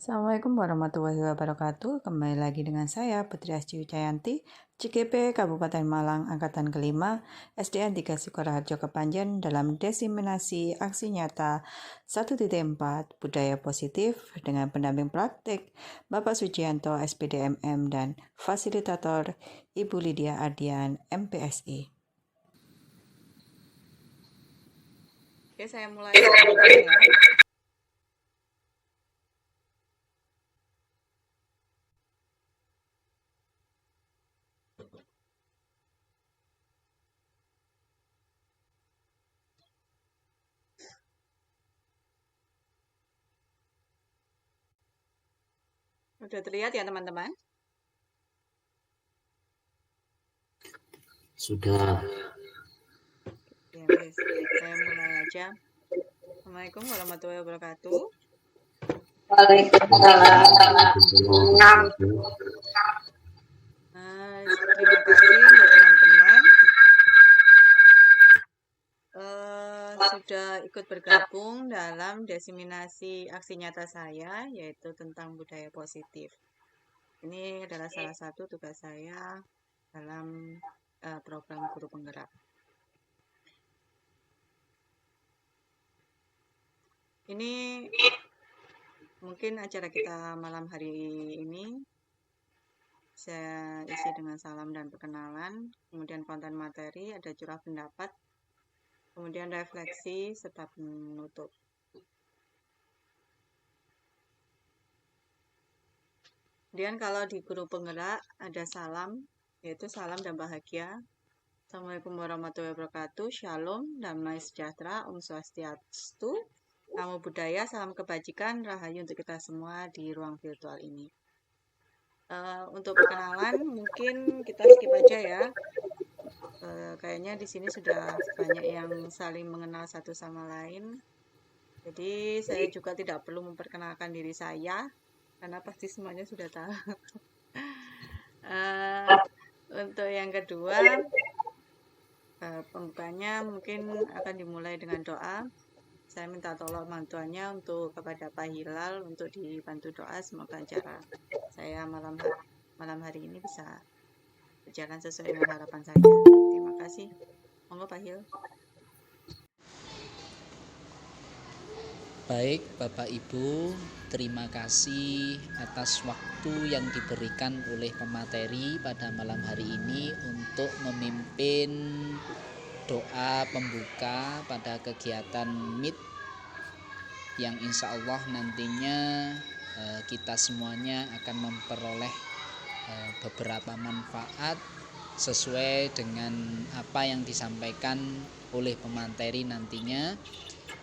Assalamualaikum warahmatullahi wabarakatuh. Kembali lagi dengan saya Putri Asci Wijayanti, CGP Kabupaten Malang Angkatan Kelima, SDN 3 Sukoharjo Kepanjen dalam diseminasi aksi nyata 1.4 Budaya Positif dengan pendamping praktik Bapak Sujianto SPDMM dan fasilitator Ibu Lydia Ardian MPSI. Oke, saya mulai ya. Sudah terlihat ya teman-teman? Sudah. Ya, wes. Saya mulai aja. Assalamualaikum warahmatullahi wabarakatuh. Waalaikumsalam. Terima kasih untuk teman-teman sudah ikut bergabung dalam diseminasi aksi nyata saya, yaitu tentang budaya positif. Ini adalah salah satu tugas saya dalam program Guru Penggerak. Ini mungkin acara kita malam hari ini saya isi dengan salam dan perkenalan, kemudian konten materi, ada curah pendapat, kemudian refleksi serta penutup. Kemudian kalau di Guru Penggerak ada salam, yaitu salam dan bahagia. Assalamualaikum warahmatullahi wabarakatuh, Shalom, damai sejahtera, Om Swastiastu, Namo Buddhaya, salam kebajikan, rahayu untuk kita semua di ruang virtual ini. Untuk perkenalan mungkin kita skip aja ya. Kayaknya di sini sudah banyak yang saling mengenal satu sama lain. Jadi saya juga tidak perlu memperkenalkan diri saya karena pasti semuanya sudah tahu. Untuk yang kedua, pembukanya mungkin akan dimulai dengan doa. Saya minta tolong bantuannya untuk kepada Pak Hilal untuk dibantu doa. Semoga acara saya malam hari ini bisa berjalan sesuai dengan harapan saya. Terima kasih. Monggo Pak Hil. Baik, Bapak Ibu, terima kasih atas waktu yang diberikan oleh pemateri pada malam hari ini untuk memimpin doa pembuka pada kegiatan MIT yang insya Allah nantinya kita semuanya akan memperoleh beberapa manfaat sesuai dengan apa yang disampaikan oleh pemateri nantinya.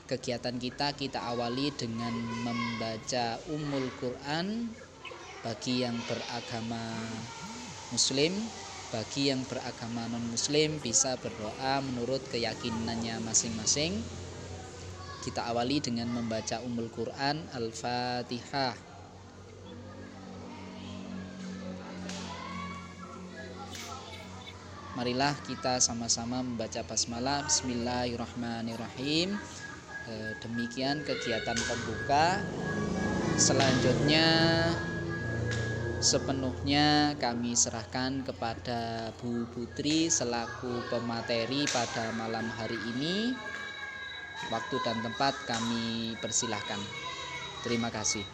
Kegiatan kita awali dengan membaca Ummul Quran bagi yang beragama Muslim. Bagi yang beragama non-Muslim bisa berdoa menurut keyakinannya masing-masing. Kita awali dengan membaca Ummul Quran Al-Fatihah. Marilah kita sama-sama membaca basmalah. Bismillahirrahmanirrahim. Demikian kegiatan pembuka. Selanjutnya sepenuhnya kami serahkan kepada Bu Putri selaku pemateri pada malam hari ini. Waktu dan tempat kami persilahkan. Terima kasih.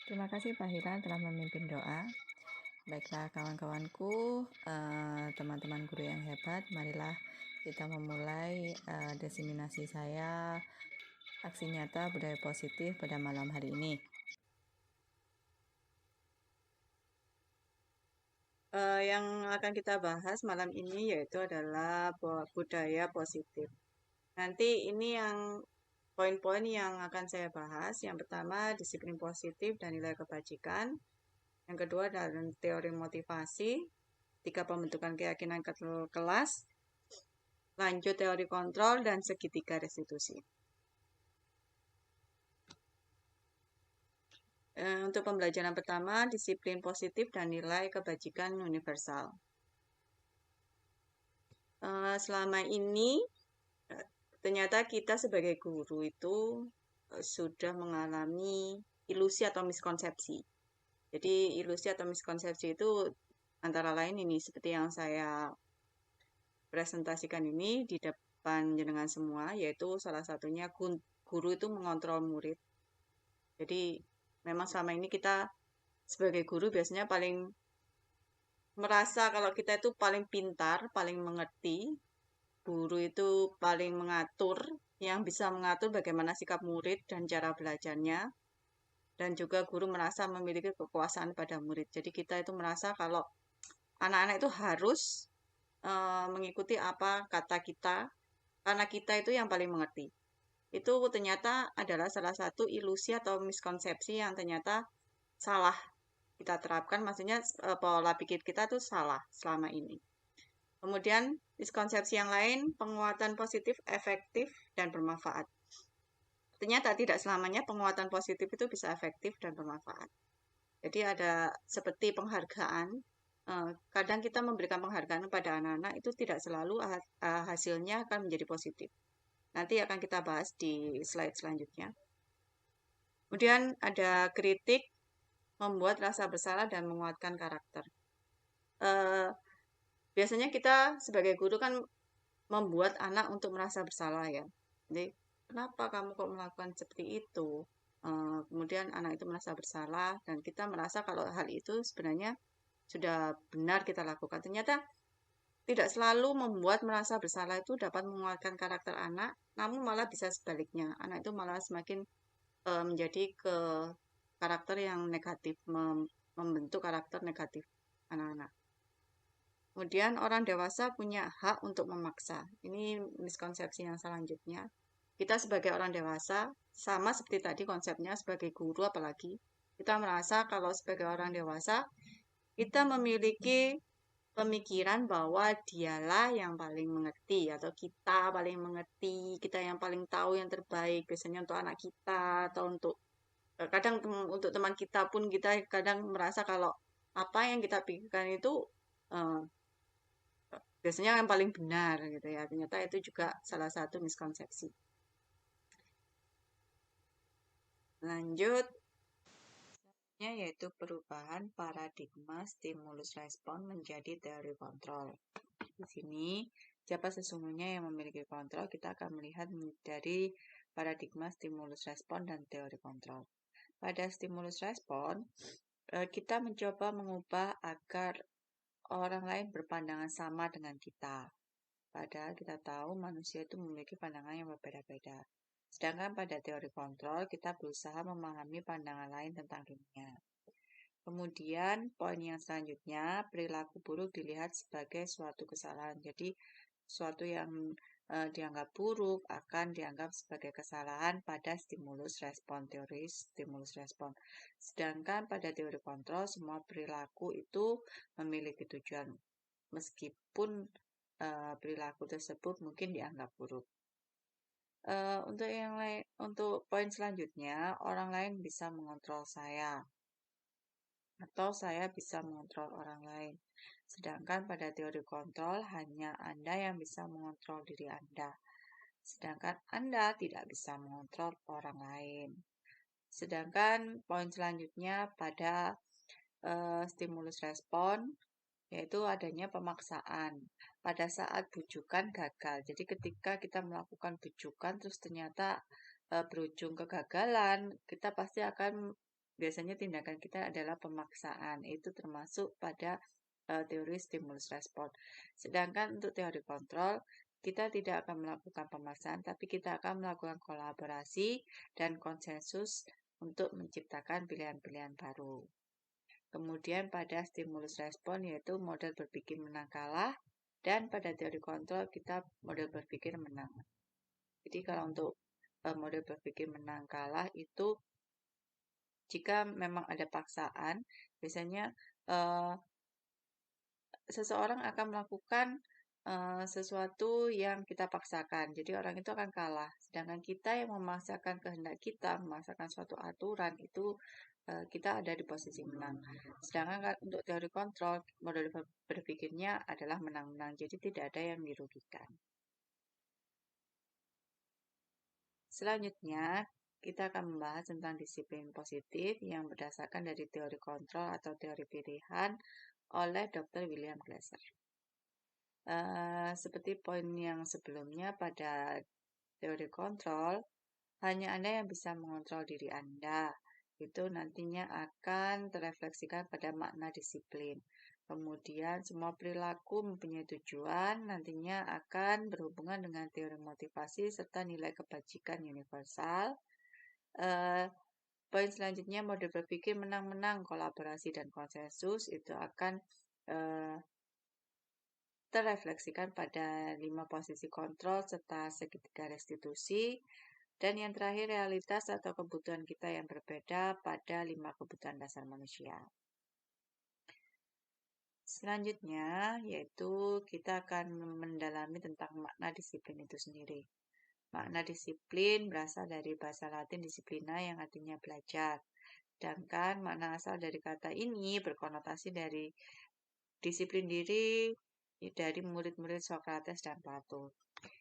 Terima kasih Pak Hilal telah memimpin doa. Baiklah kawan-kawanku, teman-teman guru yang hebat, marilah kita memulai diseminasi saya aksi nyata budaya positif pada malam hari ini. Yang akan kita bahas malam ini yaitu adalah budaya positif. Nanti ini yang poin-poin yang akan saya bahas. Yang pertama disiplin positif dan nilai kebajikan. Yang kedua adalah teori motivasi. 3 pembentukan keyakinan kelas. Lanjut teori kontrol dan segitiga restitusi. Untuk pembelajaran pertama, disiplin positif dan nilai kebajikan universal. Selama ini, ternyata kita sebagai guru itu sudah mengalami ilusi atau miskonsepsi. Jadi ilusi atau miskonsepsi itu antara lain ini seperti yang saya presentasikan ini di depan jenengan semua, yaitu salah satunya guru itu mengontrol murid. Jadi memang selama ini kita sebagai guru biasanya paling merasa kalau kita itu paling pintar, paling mengerti. Guru itu paling mengatur, yang bisa mengatur bagaimana sikap murid dan cara belajarnya. Dan juga guru merasa memiliki kekuasaan pada murid. Jadi kita itu merasa kalau anak-anak itu harus mengikuti apa kata kita, karena kita itu yang paling mengerti. Itu ternyata adalah salah satu ilusi atau miskonsepsi yang ternyata salah kita terapkan, maksudnya pola pikir kita tuh salah selama ini. Kemudian miskonsepsi yang lain, penguatan positif, efektif, dan bermanfaat. Ternyata tidak selamanya penguatan positif itu bisa efektif dan bermanfaat. Jadi ada seperti penghargaan, kadang kita memberikan penghargaan kepada anak-anak itu tidak selalu hasilnya akan menjadi positif. Nanti akan kita bahas di slide selanjutnya. Kemudian ada kritik, membuat rasa bersalah dan menguatkan karakter. Biasanya kita sebagai guru kan membuat anak untuk merasa bersalah ya. Jadi kenapa kamu kok melakukan seperti itu? Kemudian anak itu merasa bersalah dan kita merasa kalau hal itu sebenarnya sudah benar kita lakukan. Ternyata tidak selalu membuat merasa bersalah itu dapat menguatkan karakter anak, namun malah bisa sebaliknya. Anak itu malah semakin menjadi ke karakter yang negatif, membentuk karakter negatif anak-anak. Kemudian orang dewasa punya hak untuk memaksa. Ini miskonsepsi yang selanjutnya. Kita sebagai orang dewasa, sama seperti tadi konsepnya sebagai guru apalagi, kita merasa kalau sebagai orang dewasa, kita memiliki pemikiran bahwa dialah yang paling mengerti atau kita paling mengerti, kita yang paling tahu yang terbaik biasanya untuk anak kita atau untuk kadang untuk teman kita pun kita kadang merasa kalau apa yang kita pikirkan itu biasanya yang paling benar gitu ya. Ternyata itu juga salah satu miskonsepsi. Lanjut yaitu perubahan paradigma stimulus respon menjadi teori kontrol. Di sini, siapa sesungguhnya yang memiliki kontrol, kita akan melihat dari paradigma stimulus respon dan teori kontrol. Pada stimulus respon, kita mencoba mengubah agar orang lain berpandangan sama dengan kita. Padahal kita tahu manusia itu memiliki pandangan yang berbeda-beda. Sedangkan pada teori kontrol, kita berusaha memahami pandangan lain tentang dunia. Kemudian poin yang selanjutnya, perilaku buruk dilihat sebagai suatu kesalahan. Jadi suatu yang dianggap buruk akan dianggap sebagai kesalahan pada stimulus respon, teori stimulus respon. Sedangkan pada teori kontrol, semua perilaku itu memiliki tujuan, meskipun perilaku tersebut mungkin dianggap buruk. Untuk yang lain, untuk poin selanjutnya, orang lain bisa mengontrol saya atau saya bisa mengontrol orang lain. Sedangkan pada teori kontrol, hanya Anda yang bisa mengontrol diri Anda. Sedangkan Anda tidak bisa mengontrol orang lain. Sedangkan poin selanjutnya pada stimulus respon, yaitu adanya pemaksaan. Pada saat bujukan gagal. Jadi ketika kita melakukan bujukan, terus ternyata berujung kegagalan, kita pasti akan biasanya tindakan kita adalah pemaksaan. Itu termasuk pada teori stimulus respon. Sedangkan untuk teori kontrol, kita tidak akan melakukan pemaksaan, tapi kita akan melakukan kolaborasi dan konsensus untuk menciptakan pilihan-pilihan baru. Kemudian pada stimulus respon yaitu model berpikir menang kalah, dan pada teori kontrol kita model berpikir menang. Jadi kalau untuk model berpikir menang kalah itu jika memang ada paksaan, biasanya seseorang akan melakukan sesuatu yang kita paksakan. Jadi orang itu akan kalah. Sedangkan kita yang memaksakan kehendak kita, memaksakan suatu aturan itu kita ada di posisi menang. Sedangkan untuk teori kontrol, model berpikirnya adalah menang-menang. Jadi tidak ada yang dirugikan. Selanjutnya, kita akan membahas tentang disiplin positif yang berdasarkan dari teori kontrol atau teori pilihan oleh Dr. William Glasser. Seperti poin yang sebelumnya pada teori kontrol, hanya Anda yang bisa mengontrol diri Anda. Itu nantinya akan terefleksikan pada makna disiplin. Kemudian semua perilaku mempunyai tujuan, nantinya akan berhubungan dengan teori motivasi serta nilai kebajikan universal. Poin selanjutnya, mode berpikir menang-menang, kolaborasi dan konsensus itu akan terefleksikan pada 5 posisi kontrol serta segitiga restitusi. Dan yang terakhir, realitas atau kebutuhan kita yang berbeda pada 5 kebutuhan dasar manusia. Selanjutnya, yaitu kita akan mendalami tentang makna disiplin itu sendiri. Makna disiplin berasal dari bahasa Latin disciplina yang artinya belajar. Sedangkan makna asal dari kata ini berkonotasi dari disiplin diri dari murid-murid Socrates dan Plato.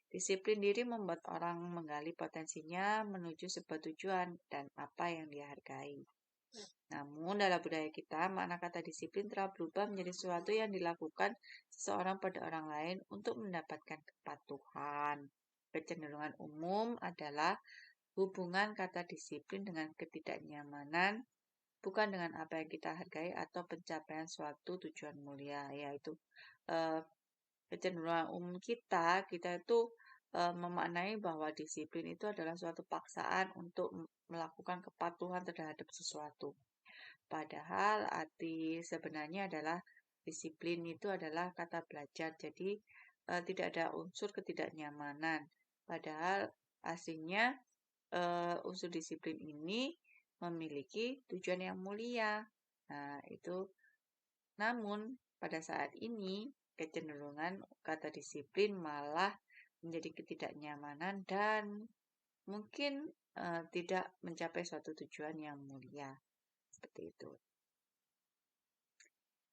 Disiplin diri membuat orang menggali potensinya menuju sebuah tujuan dan apa yang dia hargai. Namun dalam budaya kita, makna kata disiplin telah berubah menjadi sesuatu yang dilakukan seseorang pada orang lain untuk mendapatkan kepatuhan. Kecenderungan umum adalah hubungan kata disiplin dengan ketidaknyamanan, bukan dengan apa yang kita hargai atau pencapaian suatu tujuan mulia, yaitu kecenderungan umum kita itu memaknai bahwa disiplin itu adalah suatu paksaan untuk melakukan kepatuhan terhadap sesuatu. Padahal arti sebenarnya adalah disiplin itu adalah kata belajar, jadi tidak ada unsur ketidaknyamanan. Padahal aslinya unsur disiplin ini memiliki tujuan yang mulia. Nah, itu namun pada saat ini kecenderungan kata disiplin malah menjadi ketidaknyamanan dan mungkin tidak mencapai suatu tujuan yang mulia. Seperti itu.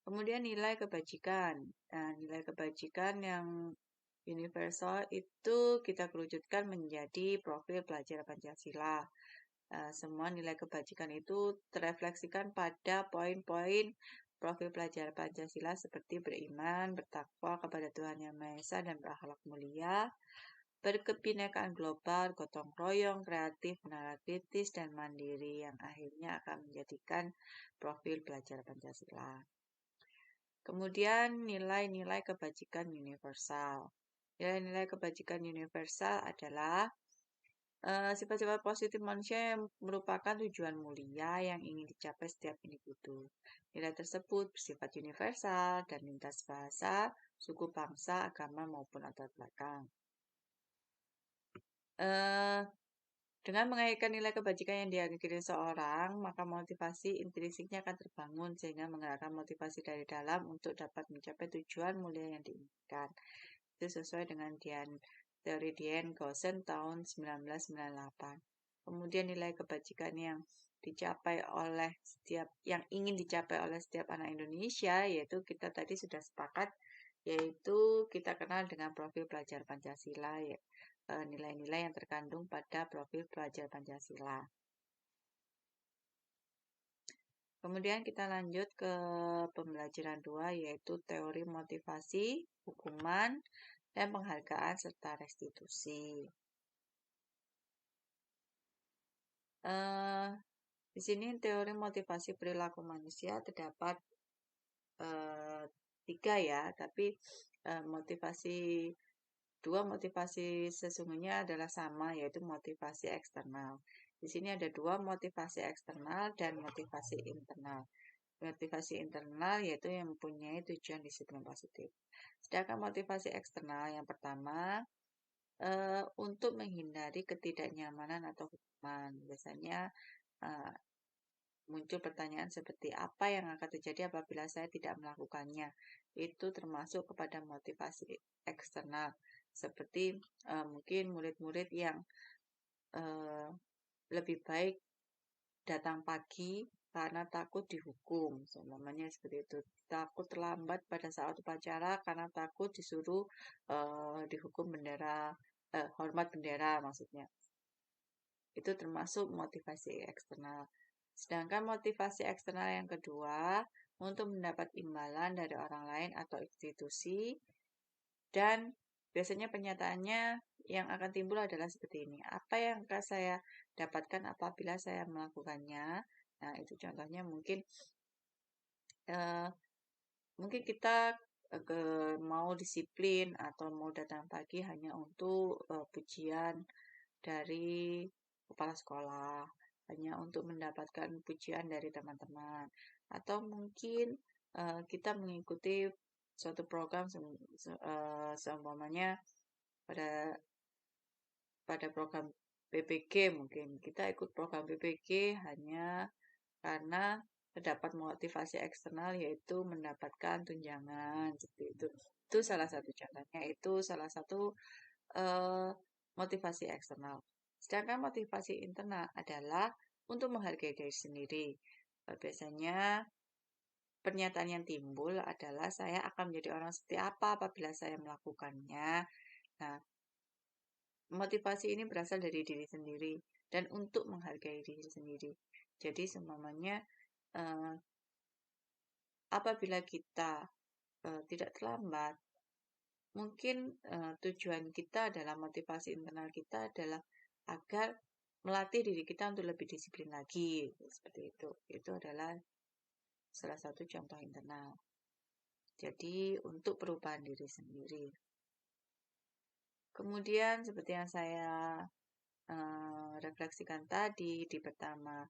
Kemudian nilai kebajikan. Nah, nilai kebajikan yang universal itu kita kerucutkan menjadi profil pelajar Pancasila. Semua nilai kebajikan itu terefleksikan pada poin-poin profil pelajar Pancasila seperti beriman, bertakwa kepada Tuhan Yang Maha Esa dan berakhlak mulia, berkebinekaan global, gotong royong, kreatif, nalar kritis, dan mandiri yang akhirnya akan menjadikan profil pelajar Pancasila. Kemudian nilai-nilai kebajikan universal. Nilai-nilai kebajikan universal adalah sifat-sifat positif manusia yang merupakan tujuan mulia yang ingin dicapai setiap individu. Nilai tersebut bersifat universal dan lintas bahasa, suku, bangsa, agama maupun latar belakang. Dengan mengaitkan nilai kebajikan yang diakhiri seorang, maka motivasi intrinsiknya akan terbangun sehingga menggerakkan motivasi dari dalam untuk dapat mencapai tujuan mulia yang diinginkan. Itu sesuai dengan teori Dian Gaussen tahun 1998. Kemudian nilai kebajikan yang ingin dicapai oleh setiap anak Indonesia, yaitu kita tadi sudah sepakat, yaitu kita kenal dengan profil pelajar Pancasila, nilai-nilai yang terkandung pada profil pelajar Pancasila. Kemudian kita lanjut ke pembelajaran 2, yaitu teori motivasi, hukuman, dan penghargaan serta restitusi. Di sini teori motivasi perilaku manusia terdapat 3 ya, tapi dua motivasi sesungguhnya adalah sama, yaitu motivasi eksternal. Di sini ada 2 motivasi eksternal dan motivasi internal. Motivasi internal yaitu yang mempunyai tujuan disiplin positif. Sedangkan motivasi eksternal yang pertama untuk menghindari ketidaknyamanan atau hukuman. Biasanya muncul pertanyaan seperti apa yang akan terjadi apabila saya tidak melakukannya. Itu termasuk kepada motivasi eksternal. Seperti mungkin murid-murid yang lebih baik datang pagi karena takut dihukum. Namanya seperti itu. Takut terlambat pada saat upacara karena takut disuruh dihukum hormat bendera maksudnya. Itu termasuk motivasi eksternal. Sedangkan motivasi eksternal yang kedua, untuk mendapat imbalan dari orang lain atau institusi, dan biasanya penyataannya yang akan timbul adalah seperti ini. Apa yang akan saya dapatkan apabila saya melakukannya? Nah, itu contohnya mungkin kita mau disiplin atau mau datang pagi hanya untuk pujian dari kepala sekolah, hanya untuk mendapatkan pujian dari teman-teman, atau mungkin kita mengikuti suatu program seumpamanya pada program PPG, mungkin kita ikut program PPG hanya karena terdapat motivasi eksternal, yaitu mendapatkan tunjangan seperti itu. Itu salah satu contohnya, itu salah satu eh, motivasi eksternal. Sedangkan motivasi internal adalah untuk menghargai diri sendiri. Biasanya pernyataan yang timbul adalah saya akan menjadi orang seperti apa apabila saya melakukannya. Nah, motivasi ini berasal dari diri sendiri dan untuk menghargai diri sendiri. Jadi semuanya apabila kita tidak terlambat, mungkin tujuan kita adalah motivasi internal kita adalah agar melatih diri kita untuk lebih disiplin lagi, seperti itu. Itu adalah salah satu contoh internal. Jadi untuk perubahan diri sendiri. Kemudian seperti yang saya refleksikan tadi di pertama,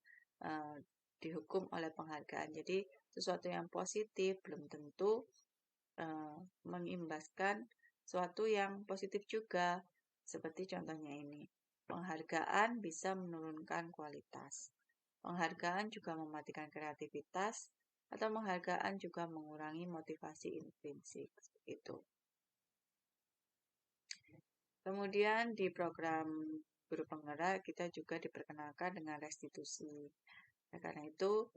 dihukum oleh penghargaan. Jadi sesuatu yang positif belum tentu mengimbaskan sesuatu yang positif juga. Seperti contohnya ini, penghargaan bisa menurunkan kualitas. Penghargaan juga mematikan kreativitas, atau penghargaan juga mengurangi motivasi intrinsik. Itu. Kemudian di program guru penggerak kita juga diperkenalkan dengan restitusi. Nah, karena itu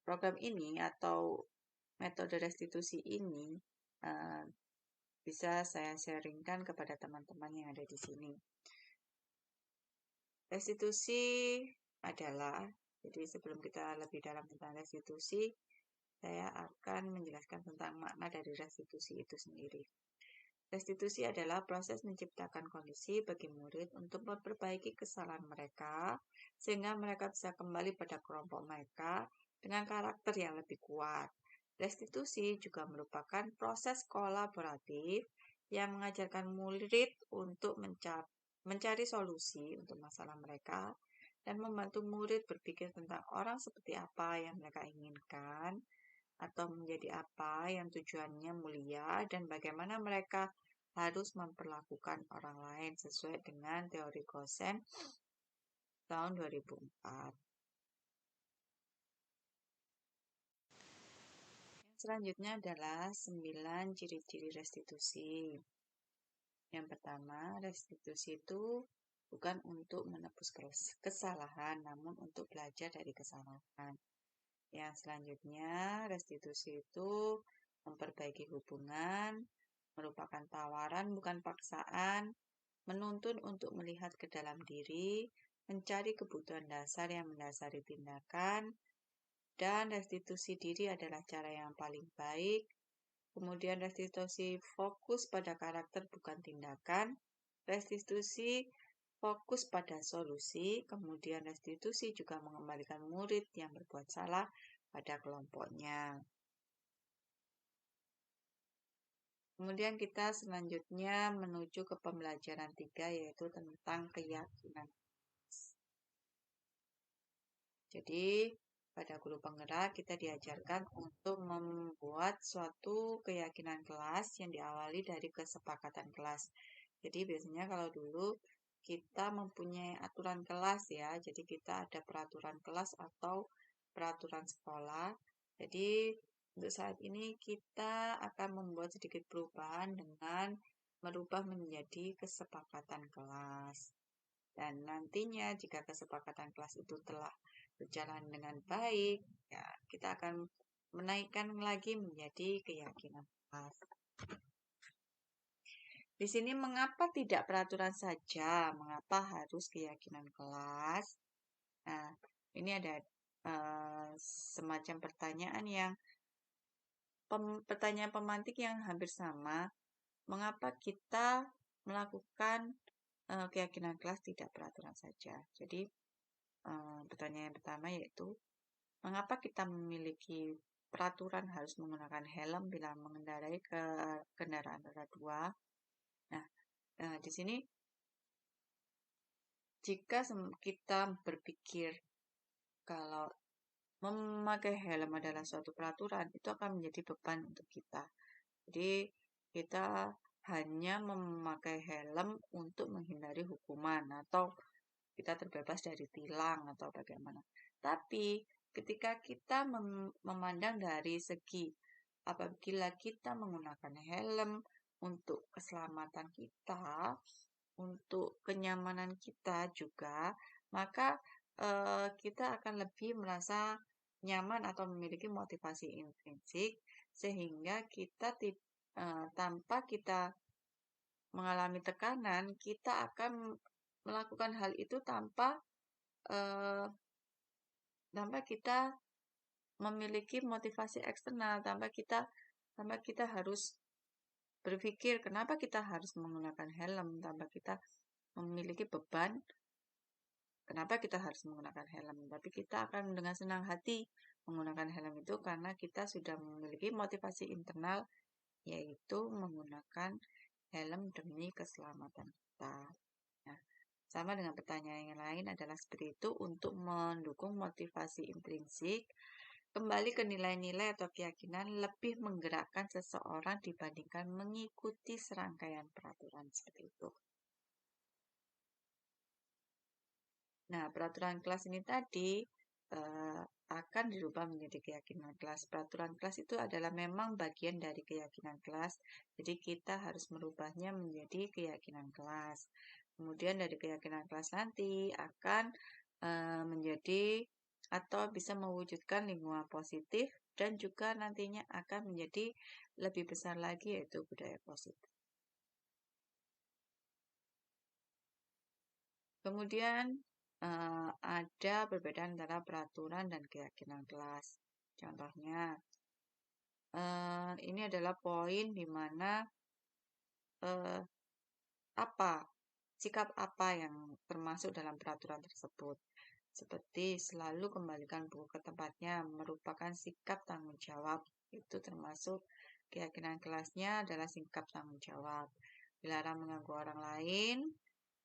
program ini atau metode restitusi ini bisa saya sharingkan kepada teman-teman yang ada di sini. Restitusi adalah, jadi sebelum kita lebih dalam tentang restitusi, saya akan menjelaskan tentang makna dari restitusi itu sendiri. Restitusi adalah proses menciptakan kondisi bagi murid untuk memperbaiki kesalahan mereka, sehingga mereka bisa kembali pada kelompok mereka dengan karakter yang lebih kuat. Restitusi juga merupakan proses kolaboratif yang mengajarkan murid untuk mencari solusi untuk masalah mereka dan membantu murid berpikir tentang orang seperti apa yang mereka inginkan atau menjadi apa yang tujuannya mulia dan bagaimana mereka harus memperlakukan orang lain sesuai dengan teori Gosen tahun 2004. Yang selanjutnya adalah 9 ciri-ciri restitusi. Yang pertama, restitusi itu bukan untuk menebus kesalahan, namun untuk belajar dari kesalahan. Yang selanjutnya, restitusi itu memperbaiki hubungan, merupakan tawaran bukan paksaan, menuntun untuk melihat ke dalam diri, mencari kebutuhan dasar yang mendasari tindakan, dan restitusi diri adalah cara yang paling baik. Kemudian restitusi fokus pada karakter bukan tindakan, restitusi fokus pada solusi, kemudian restitusi juga mengembalikan murid yang berbuat salah pada kelompoknya. Kemudian kita selanjutnya menuju ke pembelajaran 3, yaitu tentang keyakinan. Jadi pada guru penggerak kita diajarkan untuk membuat suatu keyakinan kelas yang diawali dari kesepakatan kelas. Jadi biasanya kalau dulu kita mempunyai aturan kelas ya, jadi kita ada peraturan kelas atau peraturan sekolah. Jadi untuk saat ini kita akan membuat sedikit perubahan dengan merubah menjadi kesepakatan kelas. Dan nantinya jika kesepakatan kelas itu telah berjalan dengan baik, ya kita akan menaikkan lagi menjadi keyakinan kelas. Di sini mengapa tidak peraturan saja? Mengapa harus keyakinan kelas? Nah, ini ada semacam pertanyaan pemantik yang hampir sama. Mengapa kita melakukan keyakinan kelas tidak peraturan saja? Jadi, pertanyaan yang pertama yaitu, mengapa kita memiliki peraturan harus menggunakan helm bila mengendarai kendaraan roda 2? Nah, di sini jika kita berpikir kalau memakai helm adalah suatu peraturan, itu akan menjadi beban untuk kita. Jadi, kita hanya memakai helm untuk menghindari hukuman atau kita terbebas dari tilang atau bagaimana. Tapi, ketika kita memandang dari segi apabila kita menggunakan helm untuk keselamatan kita, untuk kenyamanan kita juga, maka kita akan lebih merasa nyaman atau memiliki motivasi intrinsik sehingga kita tanpa kita mengalami tekanan, kita akan melakukan hal itu eh, tanpa kita memiliki motivasi eksternal, tanpa kita harus berpikir kenapa kita harus menggunakan helm, tanpa kita memiliki beban kenapa kita harus menggunakan helm. Tapi kita akan dengan senang hati menggunakan helm itu karena kita sudah memiliki motivasi internal yaitu menggunakan helm demi keselamatan kita. Nah, sama dengan pertanyaan yang lain adalah seperti itu untuk mendukung motivasi intrinsik. Kembali ke nilai-nilai atau keyakinan lebih menggerakkan seseorang dibandingkan mengikuti serangkaian peraturan seperti itu. Nah, peraturan kelas ini tadi akan dirubah menjadi keyakinan kelas. Peraturan kelas itu adalah memang bagian dari keyakinan kelas. Jadi kita harus merubahnya menjadi keyakinan kelas. Kemudian dari keyakinan kelas nanti akan menjadi atau bisa mewujudkan lingkungan positif dan juga nantinya akan menjadi lebih besar lagi yaitu budaya positif. Kemudian ada perbedaan antara peraturan dan keyakinan kelas. Contohnya, ini adalah poin di mana sikap apa yang termasuk dalam peraturan tersebut. Seperti selalu kembalikan buku ke tempatnya merupakan sikap tanggung jawab. Itu termasuk keyakinan kelasnya adalah sikap tanggung jawab. Dilarang mengganggu orang lain,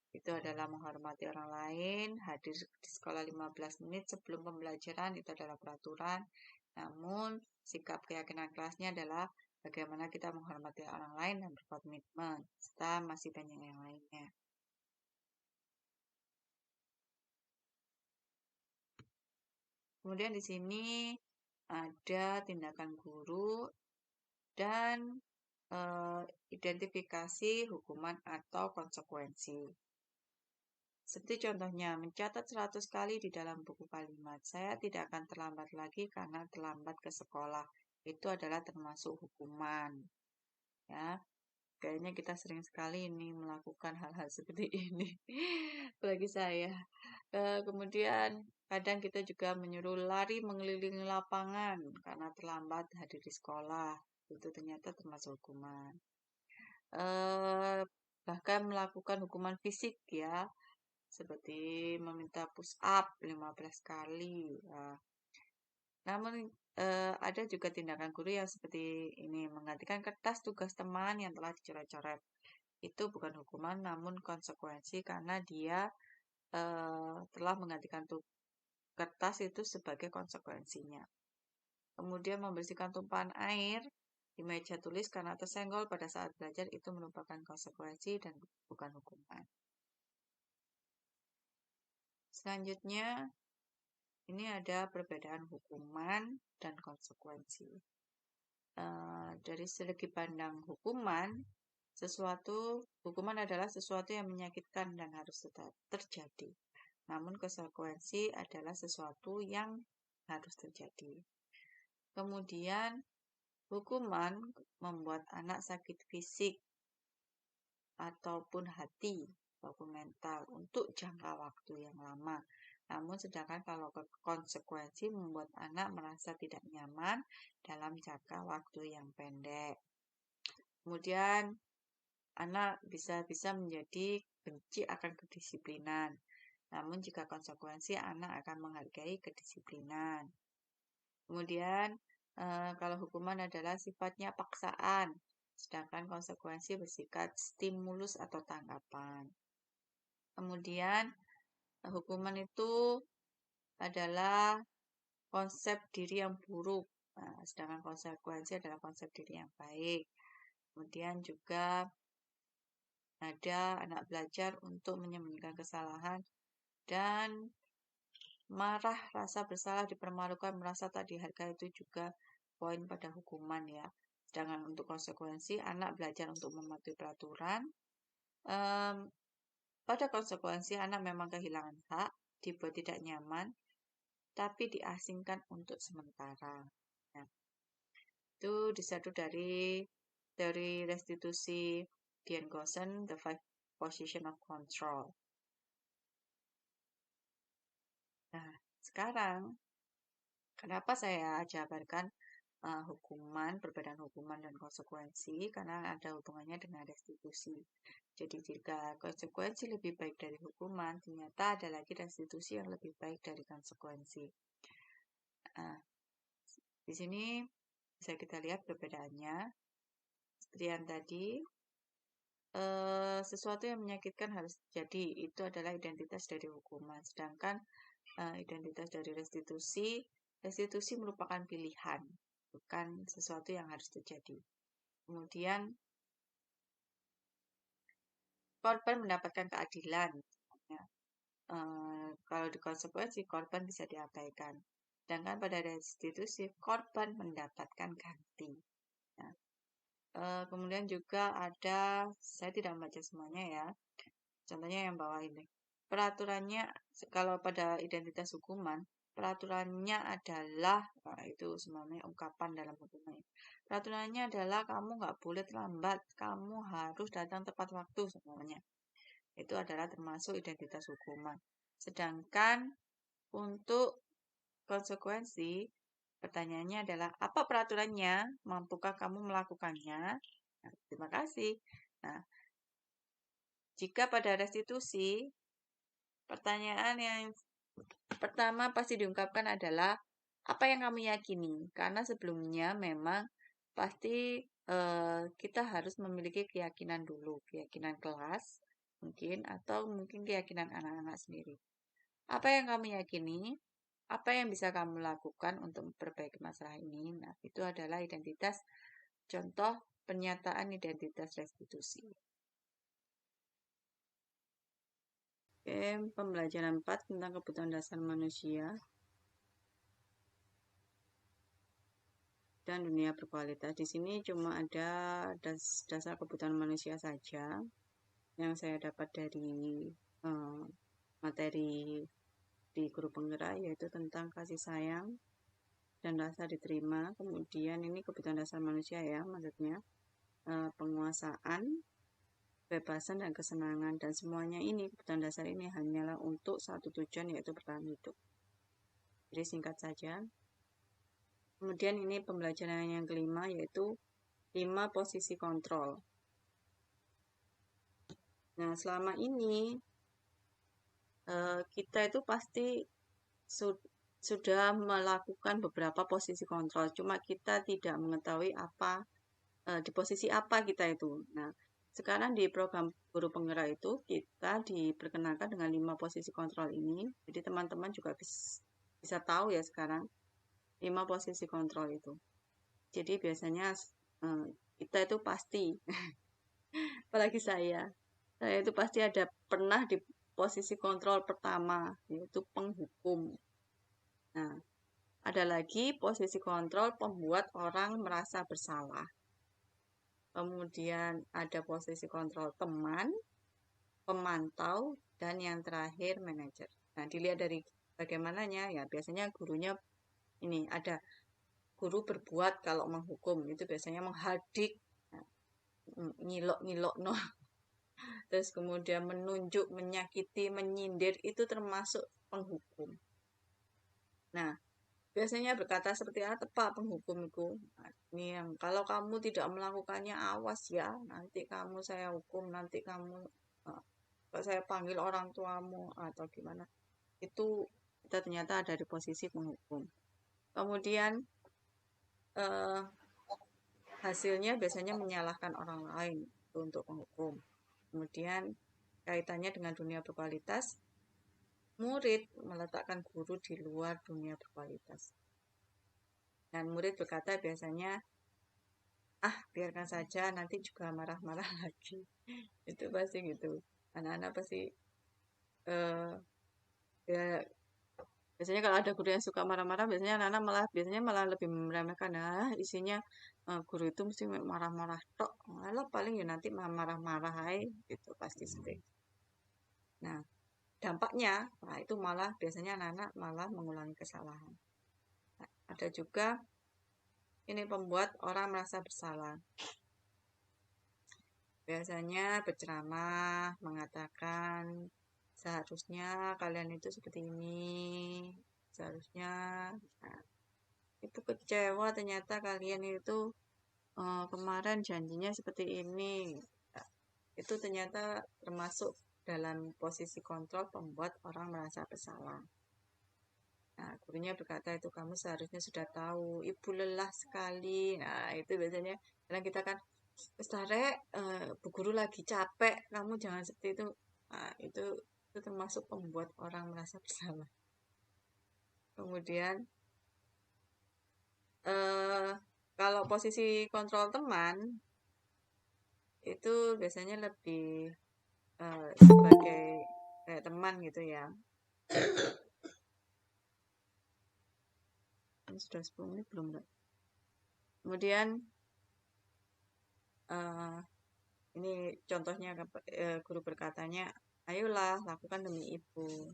itu adalah menghormati orang lain, hadir di sekolah 15 menit sebelum pembelajaran, itu adalah peraturan. Namun, sikap keyakinan kelasnya adalah bagaimana kita menghormati orang lain dan berkomitmen, serta masih banyak yang lainnya. Kemudian di sini ada tindakan guru dan identifikasi hukuman atau konsekuensi. Seperti contohnya, mencatat 100 kali di dalam buku kalimat. Saya tidak akan terlambat lagi karena terlambat ke sekolah. Itu adalah termasuk hukuman. Ya, kayaknya kita sering sekali ini melakukan hal-hal seperti ini. Bagi saya. Kemudian, kadang kita juga menyuruh lari mengelilingi lapangan karena terlambat hadir di sekolah. Itu ternyata termasuk hukuman. Bahkan melakukan hukuman fisik ya, seperti meminta push up 15 kali. Namun ada juga tindakan guru yang seperti ini, menggantikan kertas tugas teman yang telah dicoret-coret. Itu bukan hukuman namun konsekuensi karena dia telah menggantikan kertas itu sebagai konsekuensinya. Kemudian membersihkan tumpahan air di meja tulis karena tersenggol pada saat belajar itu merupakan konsekuensi dan bukan hukuman. Selanjutnya, ini ada perbedaan hukuman dan konsekuensi. Dari segi pandang hukuman adalah sesuatu yang menyakitkan dan harus tetap terjadi. Namun konsekuensi adalah sesuatu yang harus terjadi. Kemudian, hukuman membuat anak sakit fisik ataupun hati ataupun mental untuk jangka waktu yang lama. Namun sedangkan kalau konsekuensi membuat anak merasa tidak nyaman dalam jangka waktu yang pendek. Kemudian anak bisa menjadi benci akan kedisiplinan. Namun jika konsekuensi anak akan menghargai kedisiplinan. Kemudian kalau hukuman adalah sifatnya paksaan, sedangkan konsekuensi bersifat stimulus atau tanggapan. Kemudian hukuman itu adalah konsep diri yang buruk, sedangkan konsekuensi adalah konsep diri yang baik. Kemudian juga ada anak belajar untuk menyembunyikan kesalahan dan marah, rasa bersalah, dipermalukan, merasa tak dihargai, itu juga poin pada hukuman ya. Sedangkan untuk konsekuensi, anak belajar untuk mematuhi peraturan. Pada konsekuensi, anak memang kehilangan hak, dibuat tidak nyaman, tapi diasingkan untuk sementara. Nah, itu disatu dari teori restitusi Dian Goosen, The Five Position of Control. Nah, sekarang kenapa saya jabarkan hukuman, perbedaan hukuman dan konsekuensi? Karena ada hubungannya dengan restitusi. Jadi jika konsekuensi lebih baik dari hukuman, ternyata ada lagi restitusi yang lebih baik dari konsekuensi. Di sini bisa kita lihat perbedaannya. Seperti yang tadi, sesuatu yang menyakitkan harus terjadi, itu adalah identitas dari hukuman. Sedangkan identitas dari restitusi merupakan pilihan, bukan sesuatu yang harus terjadi. Kemudian korban mendapatkan keadilan. Kalau di konsekuensi, korban bisa diabaikan. Sedangkan pada restitusi, korban mendapatkan ganti. Nah, kemudian juga ada, saya tidak membaca semuanya ya, contohnya yang bawah ini. Peraturannya, kalau pada identitas hukuman, peraturannya adalah, itu semuanya ungkapan dalam hukuman. Peraturannya adalah kamu nggak boleh terlambat, kamu harus datang tepat waktu semuanya. Itu adalah termasuk identitas hukuman. Sedangkan untuk konsekuensi, pertanyaannya adalah apa peraturannya? Mampukah kamu melakukannya? Nah, terima kasih. Nah, jika pada restitusi, pertanyaan yang pertama pasti diungkapkan adalah apa yang kamu yakini? Karena sebelumnya memang pasti kita harus memiliki keyakinan dulu, keyakinan kelas mungkin, atau mungkin keyakinan anak-anak sendiri. Apa yang kamu yakini? Apa yang bisa kamu lakukan untuk memperbaiki masalah ini? Nah, itu adalah identitas, contoh pernyataan identitas restitusi. Oke, pembelajaran 4 tentang kebutuhan dasar manusia dan dunia berkualitas. Di sini cuma ada dasar kebutuhan manusia saja yang saya dapat dari materi di guru penggerak, yaitu tentang kasih sayang dan rasa diterima. Kemudian ini kebutuhan dasar manusia ya, maksudnya penguasaan, kebebasan dan kesenangan, dan semuanya ini kebutuhan dasar ini hanyalah untuk satu tujuan, yaitu bertahan hidup. Jadi singkat saja. Kemudian ini pembelajaran yang kelima, yaitu 5 posisi kontrol. Nah, selama ini kita itu pasti sudah melakukan beberapa posisi kontrol, cuma kita tidak mengetahui apa di posisi apa kita itu. Nah, sekarang di program guru penggerak itu kita diperkenalkan dengan 5 posisi kontrol ini. Jadi teman-teman juga bisa tahu ya sekarang 5 posisi kontrol itu. Jadi biasanya kita itu pasti, apalagi saya itu pasti ada pernah di posisi kontrol pertama, yaitu penghukum. Nah, ada lagi posisi kontrol pembuat orang merasa bersalah. Kemudian ada posisi kontrol teman, pemantau, dan yang terakhir manajer. Nah, dilihat dari bagaimananya ya, biasanya gurunya ini ada guru berbuat kalau menghukum, itu biasanya menghadik, ngilok-ngilok, no. terus kemudian menunjuk, menyakiti, menyindir, itu termasuk penghukum. Nah, biasanya berkata seperti apa Pak penghukum itu? Nah, ini yang kalau kamu tidak melakukannya awas ya, nanti kamu saya hukum, nanti kamu saya panggil orang tuamu atau gimana. Itu kita ternyata ada di posisi penghukum. Kemudian hasilnya biasanya menyalahkan orang lain untuk penghukum. Kemudian kaitannya dengan dunia berkualitas, murid meletakkan guru di luar dunia berkualitas. Dan murid berkata biasanya, biarkan saja, nanti juga marah-marah lagi. Itu pasti gitu. Anak-anak pasti, ya, biasanya kalau ada guru yang suka marah-marah, biasanya anak-anak malah lebih meremehkan. Isinya guru itu mesti marah-marah tok. Malah paling ya nanti marah-marah gitu pasti seperti itu. Nah, dampaknya, itu malah biasanya anak-anak malah mengulangi kesalahan. Nah, ada juga ini pembuat orang merasa bersalah. Biasanya berceramah, mengatakan seharusnya kalian itu seperti ini, seharusnya. Nah, itu kecewa ternyata kalian itu kemarin janjinya seperti ini. Nah, itu ternyata termasuk dalam posisi kontrol pembuat orang merasa bersalah. Nah, gurunya berkata itu kamu seharusnya sudah tahu, ibu lelah sekali. Nah, itu biasanya karena kita kan Ustare, Bu Guru lagi capek, kamu jangan seperti itu. Nah, itu termasuk pembuat orang merasa bersalah. Kemudian kalau posisi kontrol teman itu biasanya lebih sebagai kayak teman gitu ya. Ini sudah 10 menit belum, Mbak? Kemudian ini contohnya guru berkatanya, ayolah lakukan demi ibu.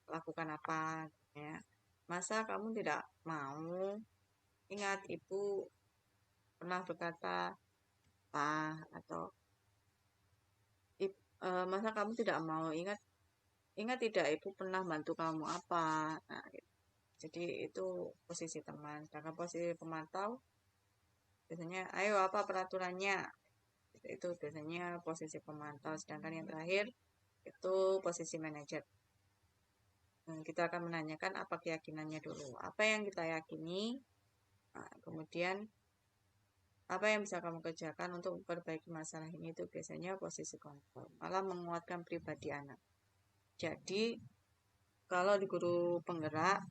Lakukan apa ya? Masa kamu tidak mau? Ingat ibu pernah berkata atau masa kamu tidak mau? Ingat tidak ibu pernah bantu kamu apa? Nah, jadi itu posisi teman. Sedangkan posisi pemantau biasanya ayo apa peraturannya? Itu biasanya posisi pemantau. Sedangkan yang terakhir itu posisi manajer. Kita akan menanyakan apa keyakinannya dulu. Apa yang kita yakini? Nah, kemudian apa yang bisa kamu kerjakan untuk memperbaiki masalah ini, itu biasanya posisi kontrol. Malah menguatkan pribadi anak. Jadi kalau di guru penggerak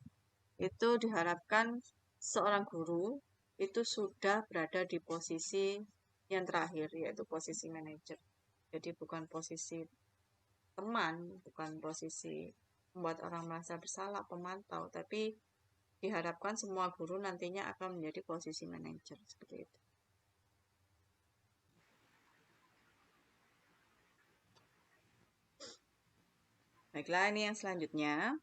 itu diharapkan seorang guru itu sudah berada di posisi yang terakhir, yaitu posisi manajer. Jadi bukan posisi teman, bukan posisi membuat orang merasa bersalah, pemantau, tapi diharapkan semua guru nantinya akan menjadi posisi manajer seperti itu. Baiklah, ini yang selanjutnya.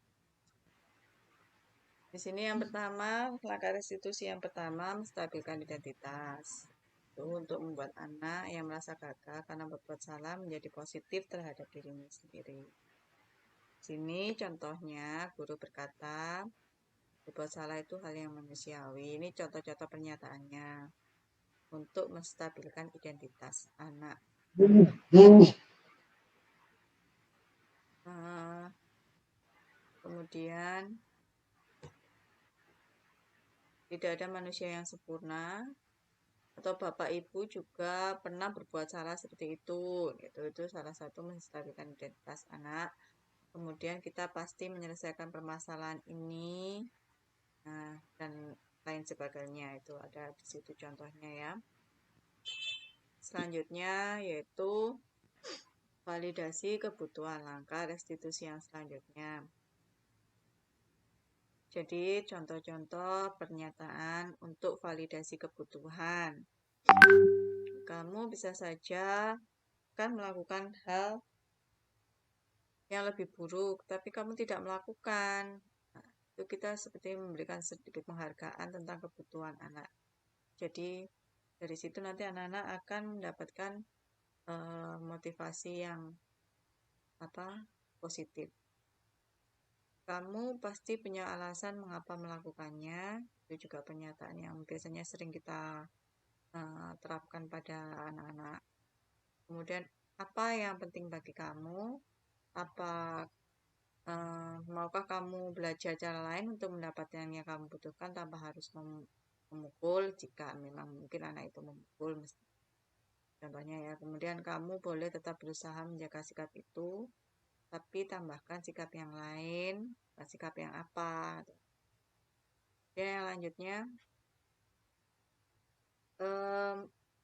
Di sini yang pertama, langkah restitusi yang pertama, menstabilkan identitas. Itu untuk membuat anak yang merasa gagal karena berbuat salah menjadi positif terhadap dirinya sendiri. Sini contohnya, guru berkata, berbuat salah itu hal yang manusiawi. Ini contoh-contoh pernyataannya untuk menstabilkan identitas anak. Kemudian tidak ada manusia yang sempurna, atau bapak ibu juga pernah berbuat salah seperti itu. Itu salah satu menstabilkan identitas anak. Kemudian kita pasti menyelesaikan permasalahan ini, dan lain sebagainya. Itu ada di situ contohnya ya. Selanjutnya yaitu validasi kebutuhan, langkah restitusi yang selanjutnya. Jadi contoh-contoh pernyataan untuk validasi kebutuhan. Kamu bisa saja kan melakukan hal yang lebih buruk, tapi kamu tidak melakukan. Nah, itu kita seperti memberikan sedikit penghargaan tentang kebutuhan anak. Jadi dari situ nanti anak-anak akan mendapatkan motivasi yang positif. Kamu pasti punya alasan mengapa melakukannya. Itu juga pernyataan yang biasanya sering kita terapkan pada anak-anak. Kemudian apa yang penting bagi kamu? Maukah kamu belajar cara lain untuk mendapatkan yang kamu butuhkan tanpa harus memukul jika memang mungkin anak itu memukul contohnya ya. Kemudian kamu boleh tetap berusaha menjaga sikap itu, tapi tambahkan sikap yang lain, sikap yang apa. Dan yang lanjutnya,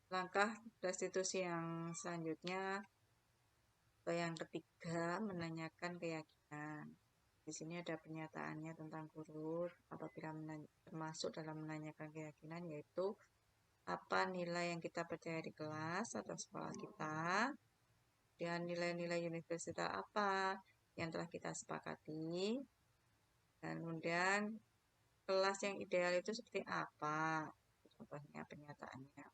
langkah restitusi yang selanjutnya atau yang ketiga, menanyakan keyakinan. Di sini ada pernyataannya tentang guru apabila termasuk dalam menanyakan keyakinan, yaitu apa nilai yang kita percaya di kelas atau sekolah kita, dan nilai-nilai universitas apa yang telah kita sepakati, dan kemudian kelas yang ideal itu seperti apa, contohnya pernyataannya.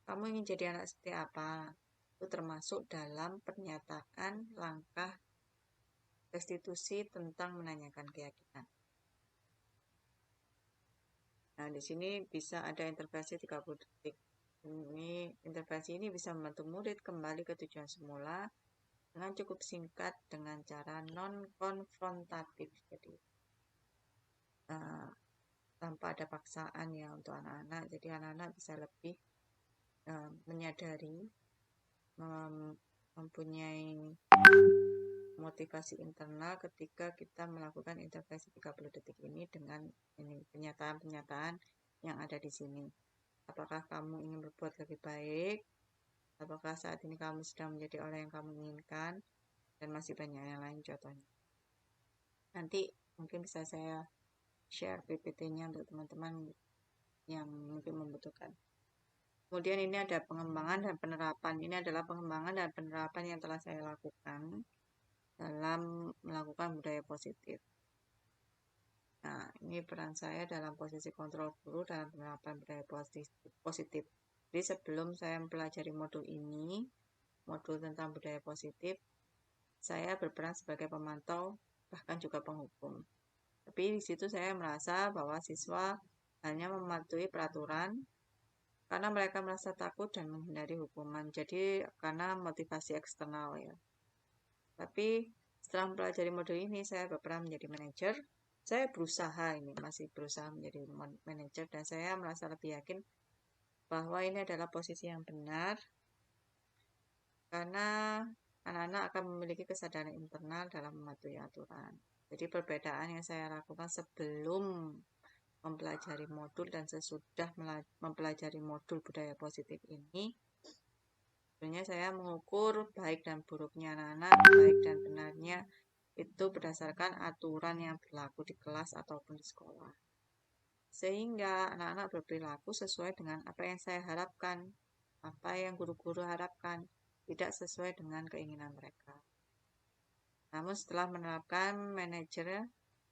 Kamu ingin jadi anak seperti apa? Itu termasuk dalam pernyataan langkah restitusi tentang menanyakan keyakinan. Nah, di sini bisa ada intervensi 30 detik. Intervensi ini bisa membantu murid kembali ke tujuan semula dengan cukup singkat dengan cara non-konfrontatif. Jadi, tanpa ada paksaan ya untuk anak-anak. Jadi, anak-anak bisa lebih menyadari, mempunyai motivasi internal ketika kita melakukan intervensi 30 detik ini dengan pernyataan-pernyataan yang ada di sini. Apakah kamu ingin berbuat lebih baik? Apakah saat ini kamu sedang menjadi orang yang kamu inginkan? Dan masih banyak yang lain contohnya. Nanti mungkin bisa saya share PPT-nya untuk teman-teman yang mungkin membutuhkan. Kemudian ini ada pengembangan dan penerapan. Ini adalah pengembangan dan penerapan yang telah saya lakukan dalam melakukan budaya positif. Nah, ini peran saya dalam posisi kontrol guru dalam penerapan budaya positif. Jadi sebelum saya mempelajari modul ini, modul tentang budaya positif, saya berperan sebagai pemantau, bahkan juga penghukum. Tapi di situ saya merasa bahwa siswa hanya mematuhi peraturan karena mereka merasa takut dan menghindari hukuman. Jadi karena motivasi eksternal ya. Tapi setelah mempelajari modul ini, saya berperan menjadi manajer. Saya masih berusaha menjadi manajer, dan saya merasa lebih yakin bahwa ini adalah posisi yang benar karena anak-anak akan memiliki kesadaran internal dalam mematuhi aturan. Jadi perbedaan yang saya lakukan sebelum mempelajari modul dan sesudah mempelajari modul budaya positif ini, sebenarnya saya mengukur baik dan buruknya anak-anak, baik dan benarnya itu berdasarkan aturan yang berlaku di kelas ataupun di sekolah. Sehingga anak-anak berperilaku sesuai dengan apa yang saya harapkan, apa yang guru-guru harapkan, tidak sesuai dengan keinginan mereka. Namun setelah menerapkan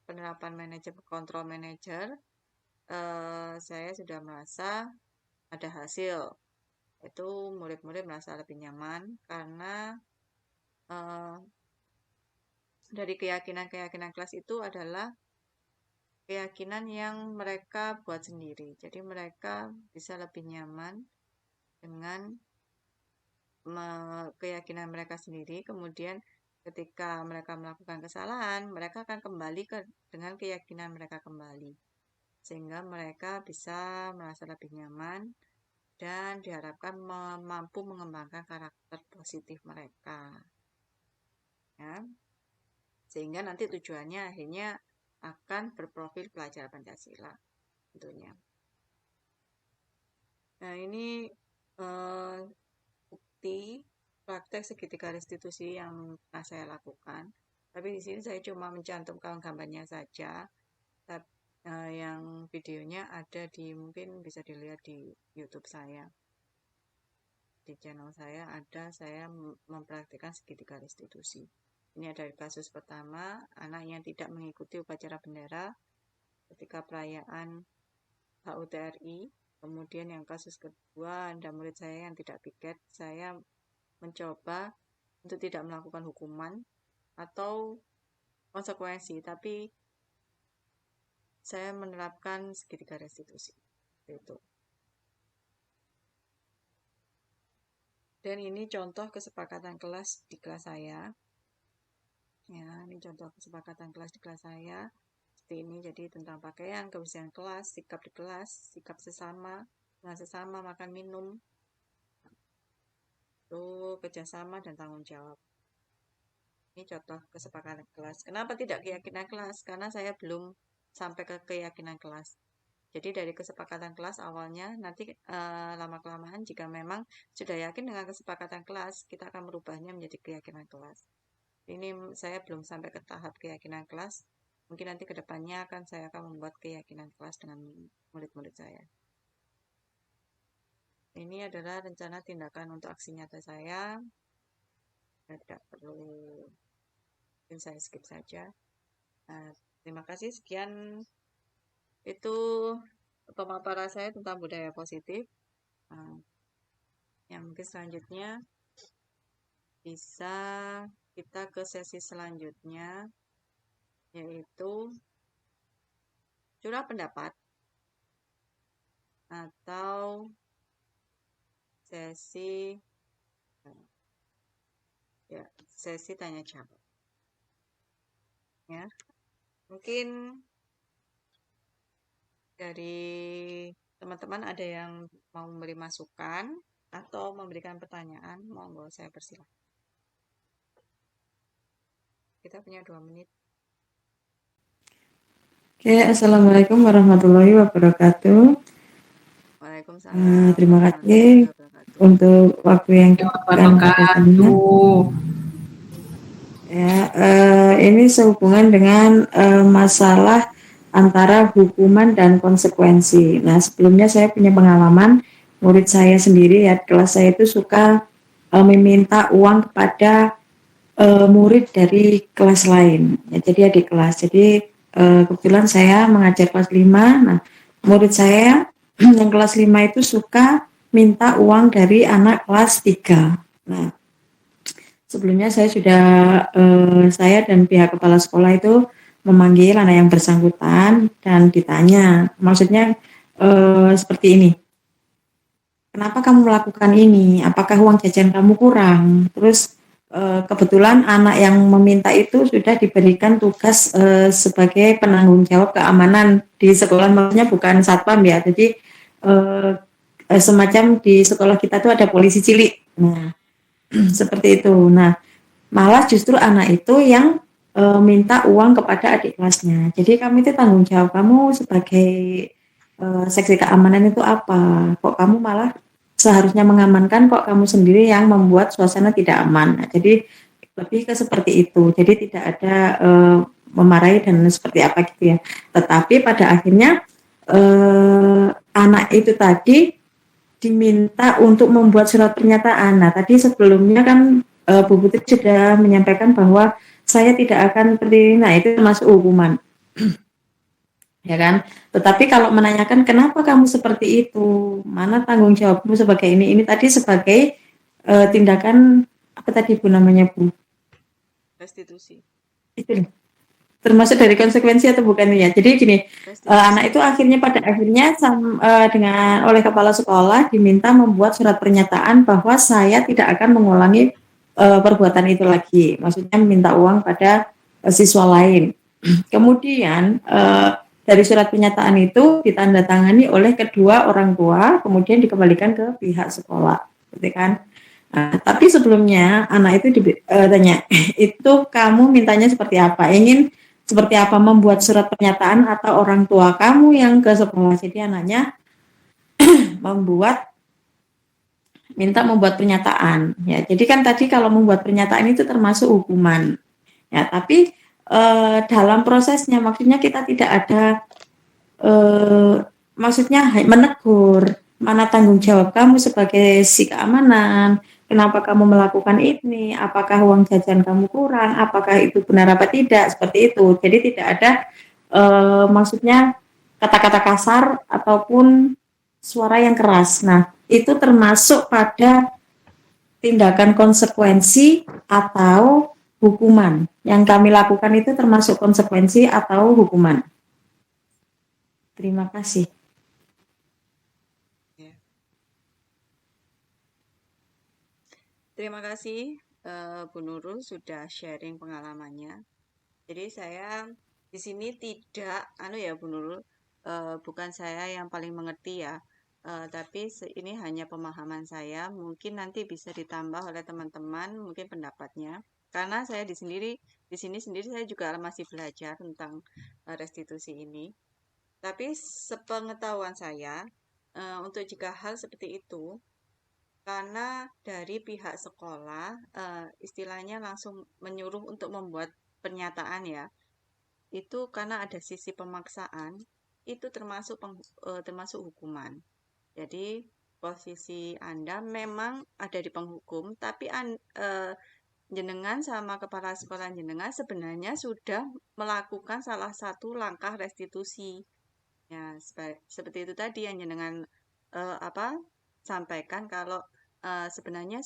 penerapan kontrol manajer, saya sudah merasa ada hasil. Itu murid-murid merasa lebih nyaman karena dari keyakinan kelas itu adalah keyakinan yang mereka buat sendiri. Jadi mereka bisa lebih nyaman dengan keyakinan mereka sendiri. Kemudian ketika mereka melakukan kesalahan, mereka akan kembali dengan keyakinan mereka kembali. Sehingga mereka bisa merasa lebih nyaman dan diharapkan mampu mengembangkan karakter positif mereka. Ya. Sehingga nanti tujuannya akhirnya akan berprofil pelajar Pancasila tentunya. Nah, ini bukti praktek segitiga restitusi yang pernah saya lakukan. Tapi di sini saya cuma mencantumkan gambarnya saja. Yang videonya ada mungkin bisa dilihat di YouTube saya. Di channel saya ada saya mempraktikkan segitiga restitusi. Ini ada kasus pertama, anak yang tidak mengikuti upacara bendera ketika perayaan HUT RI. Kemudian yang kasus kedua, ada murid saya yang tidak piket. Saya mencoba untuk tidak melakukan hukuman atau konsekuensi, tapi saya menerapkan segitiga restitusi. Itu. Dan ini contoh kesepakatan kelas di kelas saya. Ya, ini contoh kesepakatan kelas di kelas saya. Seperti ini, jadi tentang pakaian, kebersihan kelas, sikap di kelas, sikap sesama, dengan sesama, makan minum, itu kerjasama dan tanggung jawab. Ini contoh kesepakatan kelas. Kenapa tidak keyakinan kelas? Karena saya belum sampai ke keyakinan kelas. Jadi dari kesepakatan kelas awalnya, nanti lama-kelamaan jika memang sudah yakin dengan kesepakatan kelas, kita akan merubahnya menjadi keyakinan kelas. Ini saya belum sampai ke tahap keyakinan kelas. Mungkin nanti ke depannya saya akan membuat keyakinan kelas dengan murid-murid saya. Ini adalah rencana tindakan untuk aksi nyata saya. Tidak perlu, mungkin saya skip saja. Nah, terima kasih. Sekian itu pemaparan saya tentang budaya positif. Yang mungkin selanjutnya bisa kita ke sesi selanjutnya, yaitu curah pendapat atau sesi tanya jawab. Ya, mungkin dari teman-teman ada yang mau memberi masukan atau memberikan pertanyaan, monggo, saya persilakan. Kita punya 2 menit. Oke, Assalamualaikum warahmatullahi wabarakatuh. Waalaikumsalam. Terima kasih untuk waktu yang diberikan kepada saya. Ya, ini sehubungan dengan masalah antara hukuman dan konsekuensi. Nah, sebelumnya saya punya pengalaman, murid saya sendiri ya, kelas saya itu suka meminta uang kepada murid dari kelas lain. Ya, jadi adik kelas. Jadi kebetulan saya mengajar kelas 5. Nah, murid saya yang kelas 5 itu suka minta uang dari anak kelas 3. Nah, sebelumnya saya sudah saya dan pihak kepala sekolah itu memanggil anak yang bersangkutan dan ditanya, maksudnya seperti ini. Kenapa kamu melakukan ini? Apakah uang jajan kamu kurang? Terus kebetulan anak yang meminta itu sudah diberikan tugas sebagai penanggung jawab keamanan di sekolah, maksudnya bukan satpam ya. Jadi semacam di sekolah kita tuh ada polisi cilik. Nah, seperti itu. Nah, malah justru anak itu yang minta uang kepada adik kelasnya. Jadi kami itu tanggung jawab kamu sebagai seksi keamanan itu apa? Kok kamu malah seharusnya mengamankan, kok kamu sendiri yang membuat suasana tidak aman. Nah, jadi lebih ke seperti itu. Jadi tidak ada memarahi dan seperti apa gitu ya. Tetapi pada akhirnya anak itu tadi diminta untuk membuat surat pernyataan. Nah, tadi sebelumnya kan Bu Putri sudah menyampaikan bahwa saya tidak akan berdiri. Nah, itu termasuk hukuman. Ya kan? Tetapi kalau menanyakan kenapa kamu seperti itu, mana tanggung jawabmu sebagai ini tadi sebagai tindakan apa tadi Bu namanya Bu? Restitusi. Itu termasuk dari konsekuensi atau bukan ya? Jadi gini, anak itu akhirnya pada akhirnya dengan oleh kepala sekolah diminta membuat surat pernyataan bahwa saya tidak akan mengulangi perbuatan itu lagi. Maksudnya meminta uang pada siswa lain. Kemudian dari surat pernyataan itu ditandatangani oleh kedua orang tua, kemudian dikembalikan ke pihak sekolah, gitu kan? Nah, tapi sebelumnya anak itu ditanya, itu kamu mintanya seperti apa? Ingin seperti apa, membuat surat pernyataan atau orang tua kamu yang ke sekolah? Jadi anaknya minta membuat pernyataan. Ya, jadi kan tadi kalau membuat pernyataan itu termasuk hukuman. Ya, tapi dalam prosesnya maksudnya kita tidak ada maksudnya menegur, mana tanggung jawab kamu sebagai si keamanan, kenapa kamu melakukan ini, apakah uang jajan kamu kurang, apakah itu benar apa tidak, seperti itu. Jadi tidak ada maksudnya kata-kata kasar ataupun suara yang keras. Nah, itu termasuk pada tindakan konsekuensi atau hukuman. Yang kami lakukan itu termasuk konsekuensi atau hukuman. Terima kasih. Ya. Terima kasih Bu Nurul sudah sharing pengalamannya. Jadi saya di sini tidak, Bu Nurul, bukan saya yang paling mengerti ya, tapi ini hanya pemahaman saya. Mungkin nanti bisa ditambah oleh teman-teman, mungkin pendapatnya. Karena saya di sini sendiri saya juga masih belajar tentang restitusi ini. Tapi sepengetahuan saya, untuk jika hal seperti itu, karena dari pihak sekolah, istilahnya langsung menyuruh untuk membuat pernyataan ya, itu karena ada sisi pemaksaan, itu termasuk hukuman. Jadi posisi Anda memang ada di penghukum, tapi jenengan sama kepala sekolah jenengan sebenarnya sudah melakukan salah satu langkah restitusi. Ya, seperti itu tadi yang jenengan sampaikan kalau sebenarnya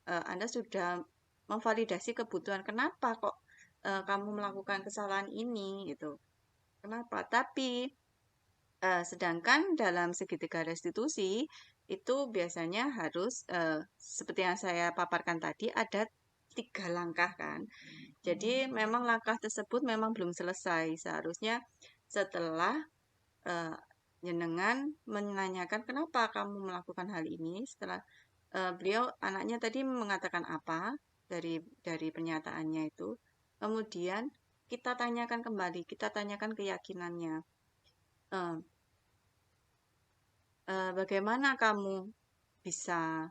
Anda sudah memvalidasi kebutuhan. Kenapa kok kamu melakukan kesalahan ini gitu? Kenapa? Tapi sedangkan dalam segitiga restitusi itu biasanya harus seperti yang saya paparkan tadi ada 3 langkah kan. Jadi memang langkah tersebut memang belum selesai. Seharusnya setelah jenengan menanyakan kenapa kamu melakukan hal ini, setelah beliau anaknya tadi mengatakan apa dari pernyataannya itu, kemudian kita tanyakan kembali, kita tanyakan keyakinannya. Bagaimana kamu bisa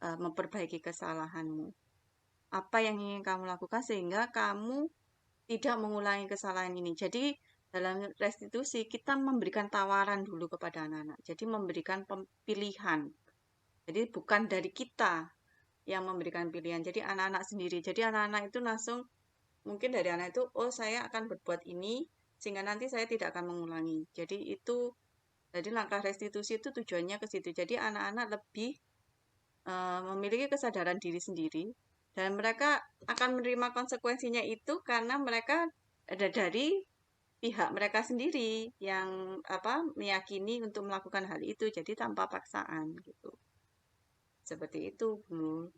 memperbaiki kesalahanmu? Apa yang ingin kamu lakukan sehingga kamu tidak mengulangi kesalahan ini? Jadi dalam restitusi kita memberikan tawaran dulu kepada anak-anak. Jadi memberikan pilihan. Jadi bukan dari kita yang memberikan pilihan. Jadi anak-anak sendiri. Jadi anak-anak itu langsung mungkin dari anak itu, oh saya akan berbuat ini sehingga nanti saya tidak akan mengulangi. Jadi langkah restitusi itu tujuannya ke situ. Jadi anak-anak lebih memiliki kesadaran diri sendiri dan mereka akan menerima konsekuensinya itu karena mereka ada dari pihak mereka sendiri yang meyakini untuk melakukan hal itu. Jadi tanpa paksaan gitu. Seperti itu, Bu.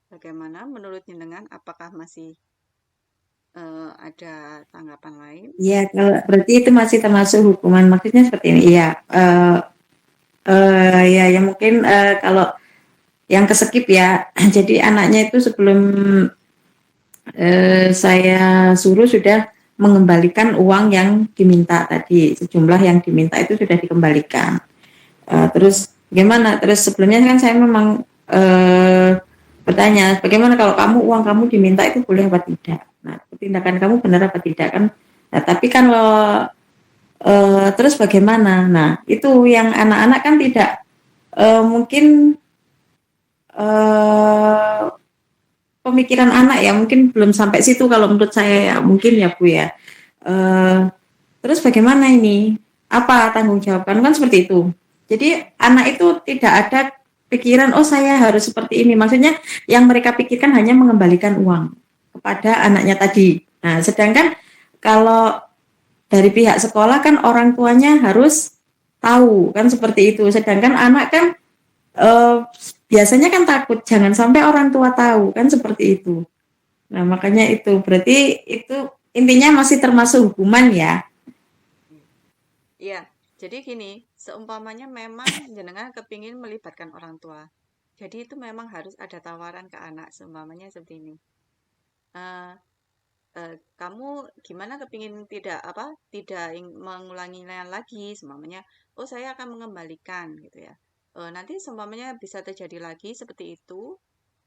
Bagaimana menurut jenengan? Apakah masih ada tanggapan lain? Iya, kalau berarti itu masih termasuk hukuman. Maksudnya seperti ini. Iya, ya mungkin kalau yang keskip ya. Jadi anaknya itu sebelum saya suruh sudah mengembalikan uang yang diminta tadi, sejumlah yang diminta itu sudah dikembalikan. Terus bagaimana? Terus sebelumnya kan saya memang bertanya, bagaimana kalau uang kamu diminta itu boleh apa tidak? Nah, tindakan kamu benar apa tidak kan? Nah, tapi kalau terus bagaimana? Nah, itu yang anak-anak kan tidak mungkin pemikiran anak ya mungkin belum sampai situ kalau menurut saya ya mungkin ya Bu ya. Terus bagaimana ini? Apa tanggung jawab kan seperti itu. Jadi anak itu tidak ada pikiran oh saya harus seperti ini. Maksudnya yang mereka pikirkan hanya mengembalikan uang kepada anaknya tadi. Nah, sedangkan kalau dari pihak sekolah kan orang tuanya harus tahu kan seperti itu. Sedangkan anak kan biasanya kan takut jangan sampai orang tua tahu kan seperti itu. Nah, makanya itu berarti itu intinya masih termasuk hukuman ya. Iya, jadi gini, seumpamanya memang jenengan kepingin melibatkan orang tua. Jadi itu memang harus ada tawaran ke anak, seumpamanya seperti ini. Kamu gimana kepingin tidak mengulanginya lagi, seumpamanya, oh saya akan mengembalikan gitu ya. Nanti seumpamanya bisa terjadi lagi seperti itu,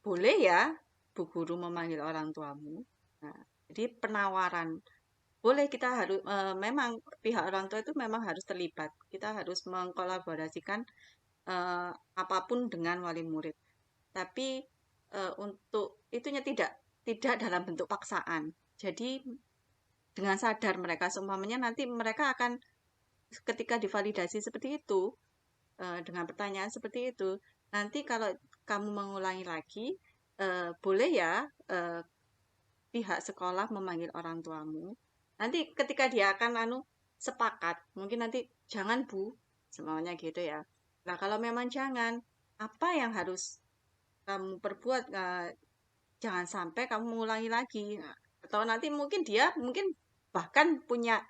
boleh ya Bu Guru memanggil orang tuamu. Nah, jadi penawaran. Boleh kita harus memang pihak orang tua itu memang harus terlibat. Kita harus mengkolaborasikan apapun dengan wali murid. Tapi untuk itunya tidak dalam bentuk paksaan. Jadi dengan sadar mereka seumpamanya nanti mereka akan ketika divalidasi seperti itu, dengan pertanyaan seperti itu, nanti kalau kamu mengulangi lagi, boleh ya pihak sekolah memanggil orang tuamu. Nanti ketika dia akan sepakat, mungkin nanti jangan Bu, semuanya gitu ya. Nah kalau memang jangan, apa yang harus kamu perbuat? Jangan sampai kamu mengulangi lagi. Nah, atau nanti mungkin dia bahkan punya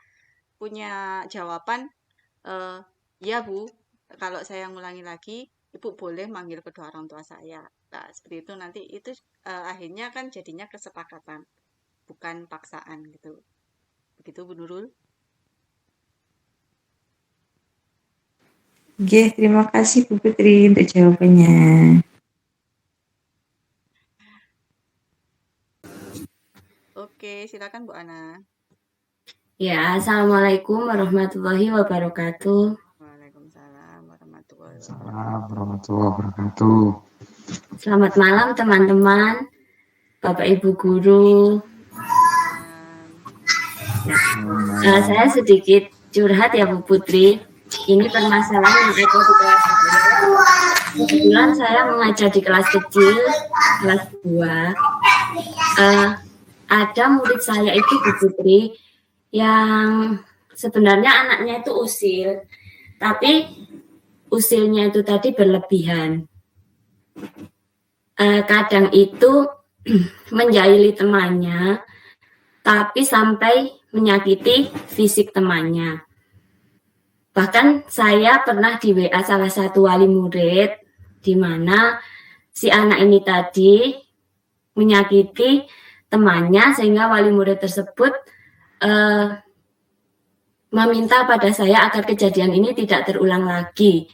punya jawaban, eh, ya Bu, kalau saya ngulangi lagi, Ibu boleh manggil kedua orang tua saya. Nah, seperti itu nanti itu akhirnya kan jadinya kesepakatan, bukan paksaan gitu. Begitu Bu Nurul. Oke, terima kasih Bu Putri untuk jawabannya. Oke, silakan Bu Ana. Ya, Assalamualaikum warahmatullahi wabarakatuh. Waalaikumsalam warahmatullahi wabarakatuh. Assalamualaikum warahmatullahi wabarakatuh. Selamat malam teman-teman, Bapak Ibu Guru. Saya sedikit curhat ya Bu Putri. Ini permasalahan yang ada di kelas saya. Kebetulan saya mengajar di kelas kecil, kelas 2. Ada murid saya itu Bu Putri yang sebenarnya anaknya itu usil, tapi usilnya itu tadi berlebihan. Kadang itu menjahili temannya, tapi sampai menyakiti fisik temannya. Bahkan saya pernah di WA salah satu wali murid, di mana si anak ini tadi menyakiti temannya, sehingga wali murid tersebut meminta pada saya agar kejadian ini tidak terulang lagi.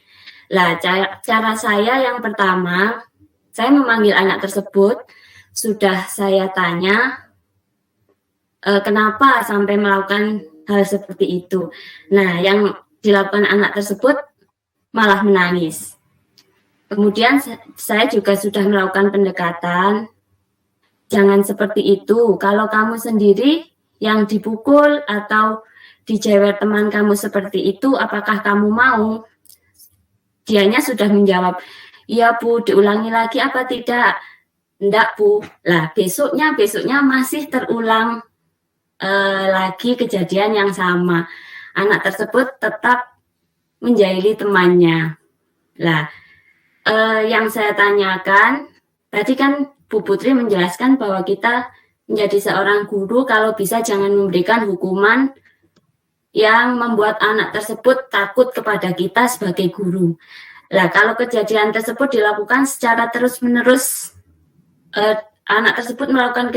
Lah, cara saya yang pertama, saya memanggil anak tersebut, sudah saya tanya kenapa sampai melakukan hal seperti itu. Nah, yang dilakukan anak tersebut malah menangis. Kemudian saya juga sudah melakukan pendekatan, jangan seperti itu. Kalau kamu sendiri yang dipukul atau dijewer teman kamu seperti itu, apakah kamu mau? Dianya sudah menjawab, iya Bu, diulangi lagi apa tidak? Enggak Bu. Lah besoknya masih terulang lagi kejadian yang sama. Anak tersebut tetap menjahili temannya. Lah, yang saya tanyakan, tadi kan Bu Putri menjelaskan bahwa kita menjadi seorang guru kalau bisa jangan memberikan hukuman yang membuat anak tersebut takut kepada kita sebagai guru. Lah, kalau kejadian tersebut dilakukan secara terus-menerus, anak tersebut melakukan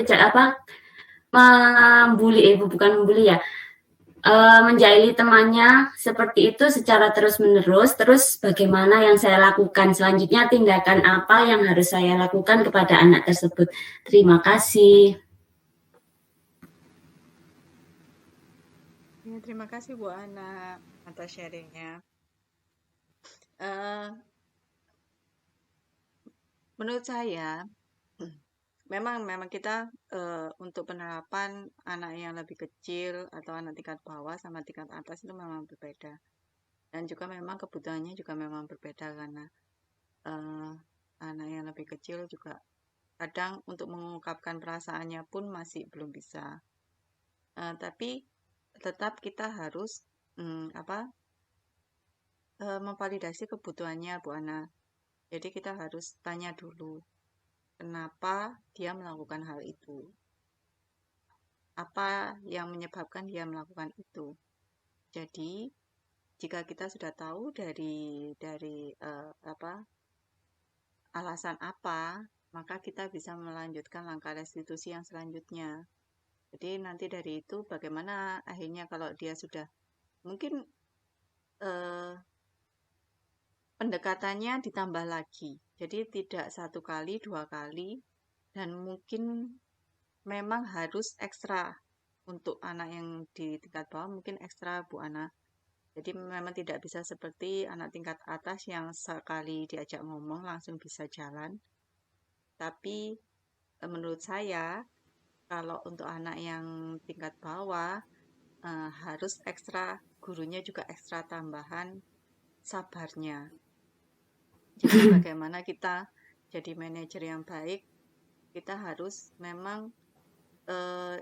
menjahili temannya seperti itu secara terus-menerus, terus bagaimana yang saya lakukan selanjutnya, tindakan apa yang harus saya lakukan kepada anak tersebut. Terima kasih. Ya, terima kasih Bu Ana atas sharingnya. Menurut saya, memang kita untuk penerapan anak yang lebih kecil atau anak tingkat bawah sama tingkat atas itu memang berbeda, dan juga memang kebutuhannya juga memang berbeda, karena anak yang lebih kecil juga kadang untuk mengungkapkan perasaannya pun masih belum bisa, tapi tetap kita harus memvalidasi kebutuhannya Bu Ana. Jadi kita harus tanya dulu, kenapa dia melakukan hal itu? Apa yang menyebabkan dia melakukan itu? Jadi, jika kita sudah tahu dari alasan apa, maka kita bisa melanjutkan langkah restitusi yang selanjutnya. Jadi nanti dari itu bagaimana akhirnya kalau dia sudah mungkin pendekatannya ditambah lagi. Jadi tidak 1 kali, 2 kali, dan mungkin memang harus ekstra untuk anak yang di tingkat bawah, mungkin ekstra Bu Ana. Jadi memang tidak bisa seperti anak tingkat atas yang sekali diajak ngomong langsung bisa jalan. Tapi menurut saya kalau untuk anak yang tingkat bawah harus ekstra gurunya juga ekstra tambahan sabarnya. Jadi bagaimana kita jadi manajer yang baik, kita harus memang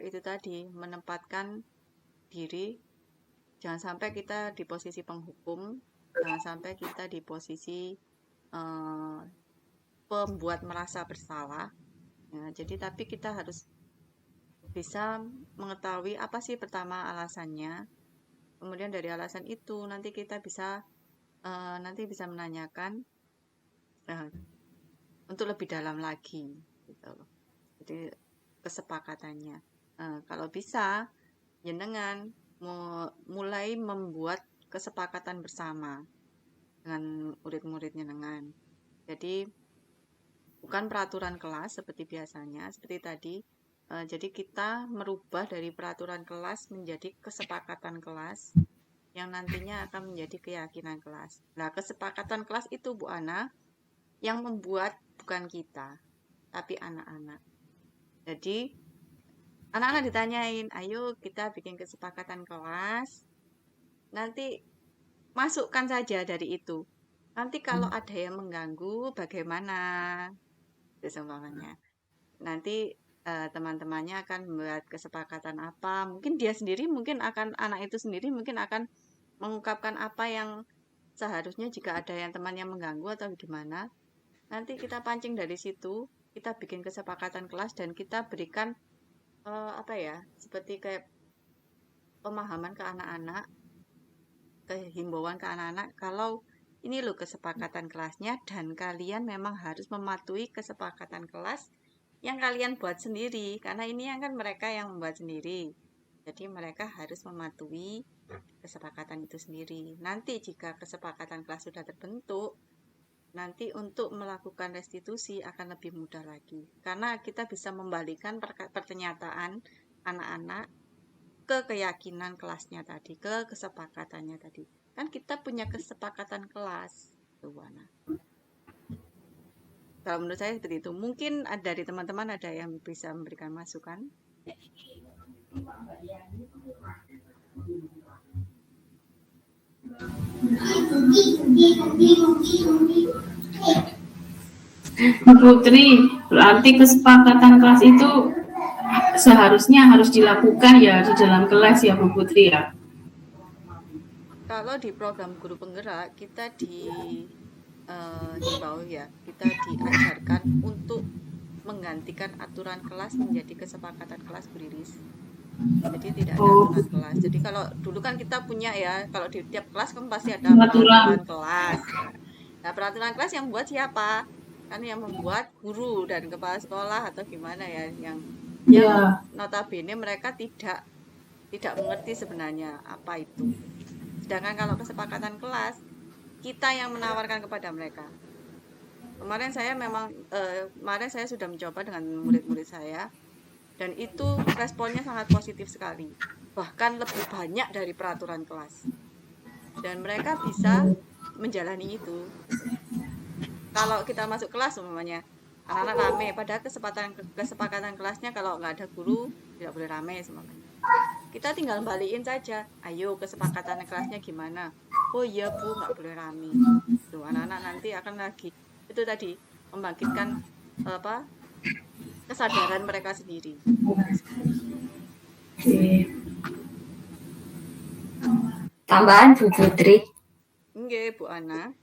itu tadi menempatkan diri, jangan sampai kita di posisi penghukum, jangan sampai kita di posisi pembuat merasa bersalah. Ya, jadi tapi kita harus bisa mengetahui apa sih pertama alasannya. Kemudian dari alasan itu nanti kita bisa menanyakan untuk lebih dalam lagi, gitu loh. Jadi kesepakatannya. Kalau bisa, jenengan mulai membuat kesepakatan bersama dengan murid-murid jenengan. Jadi bukan peraturan kelas seperti biasanya, seperti tadi. Jadi kita merubah dari peraturan kelas menjadi kesepakatan kelas yang nantinya akan menjadi keyakinan kelas. Nah, kesepakatan kelas itu Bu Ana yang membuat bukan kita, tapi anak-anak. Jadi anak-anak ditanyain, ayo kita bikin kesepakatan kelas, nanti masukkan saja dari itu. Nanti kalau ada yang mengganggu, bagaimana? Seumpamanya. Nanti teman-temannya akan membuat kesepakatan apa. Mungkin dia sendiri, anak itu sendiri mungkin akan mengungkapkan apa yang seharusnya jika ada yang temannya mengganggu atau gimana. Nanti kita pancing dari situ, kita bikin kesepakatan kelas dan kita berikan seperti kayak pemahaman ke anak-anak, kehimbauan ke anak-anak kalau ini loh kesepakatan kelasnya dan kalian memang harus mematuhi kesepakatan kelas yang kalian buat sendiri, karena ini kan mereka yang membuat sendiri. Jadi mereka harus mematuhi kesepakatan itu sendiri. Nanti jika kesepakatan kelas sudah terbentuk, nanti untuk melakukan restitusi akan lebih mudah lagi. Karena kita bisa membalikan pernyataan anak-anak ke keyakinan kelasnya tadi, ke kesepakatannya tadi. Kan kita punya kesepakatan kelas, tuh Wana. Kalau menurut saya seperti itu. Mungkin dari teman-teman ada yang bisa memberikan masukan. Putri, berarti kesepakatan kelas itu seharusnya harus dilakukan ya di dalam kelas ya Bu Putri ya? Kalau di program guru penggerak kita himbau ya, kita diajarkan untuk menggantikan aturan kelas menjadi kesepakatan kelas Bu Riris. Jadi tidak ada aturan kelas. Jadi kalau dulu kan kita punya ya, kalau di tiap kelas kan pasti ada peraturan kelas. Nah, peraturan kelas yang buat siapa? Kan yang membuat guru dan kepala sekolah atau gimana ya, yang notabene mereka tidak mengerti sebenarnya apa itu. Sedangkan kalau kesepakatan kelas, kita yang menawarkan kepada mereka. Kemarin saya sudah mencoba dengan murid-murid saya, dan itu responnya sangat positif sekali. Bahkan lebih banyak dari peraturan kelas. Dan mereka bisa menjalani itu. Kalau kita masuk kelas umpamanya, anak-anak rame, padahal kesepakatan kelasnya kalau nggak ada guru, tidak boleh rame semuanya. Kita tinggal balikin saja, ayo kesepakatan kelasnya gimana? Oh iya Bu, nggak boleh rame. Tuh, anak-anak nanti akan lagi, itu tadi, membangkitkan kesadaran mereka sendiri. Tambahan Bu Putri. Nggih, Bu Ana.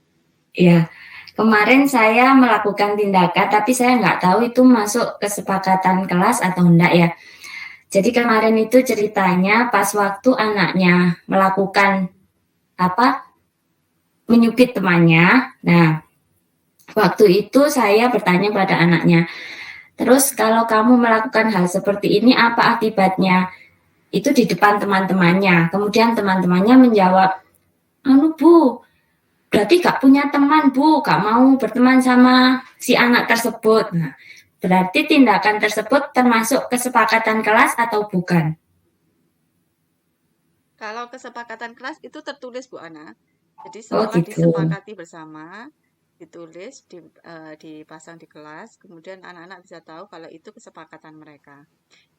Ya, kemarin saya melakukan tindakan, tapi saya nggak tahu itu masuk kesepakatan kelas atau enggak ya. Jadi kemarin itu ceritanya pas waktu anaknya melakukan menyubit temannya. Nah, waktu itu saya bertanya pada anaknya, terus kalau kamu melakukan hal seperti ini apa akibatnya? Itu di depan teman-temannya. Kemudian teman-temannya menjawab, Bu, berarti gak punya teman Bu, gak mau berteman sama si anak tersebut. Nah, berarti tindakan tersebut termasuk kesepakatan kelas atau bukan? Kalau kesepakatan kelas itu tertulis Bu Ana. Jadi setelah disepakati bersama, ditulis, dipasang di kelas, kemudian anak-anak bisa tahu kalau itu kesepakatan mereka.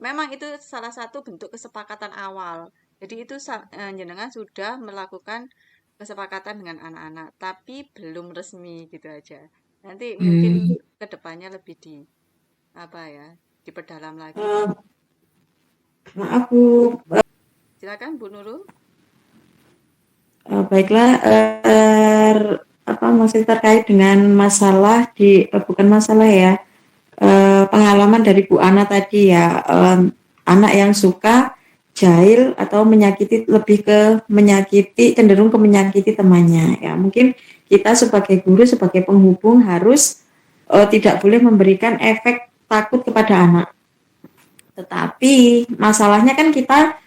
Memang itu salah satu bentuk kesepakatan awal. Jadi itu jenengan sudah melakukan kesepakatan dengan anak-anak, tapi belum resmi gitu aja. Nanti mungkin kedepannya lebih diperdalam lagi. Maaf Bu, Silakan Bu Nurul. baiklah, masih terkait dengan masalah bukan masalah ya, pengalaman dari Bu Ana tadi ya, anak yang suka jahil atau cenderung ke menyakiti temannya ya. Mungkin kita sebagai guru, sebagai penghubung harus tidak boleh memberikan efek takut kepada anak. Tetapi masalahnya kan kita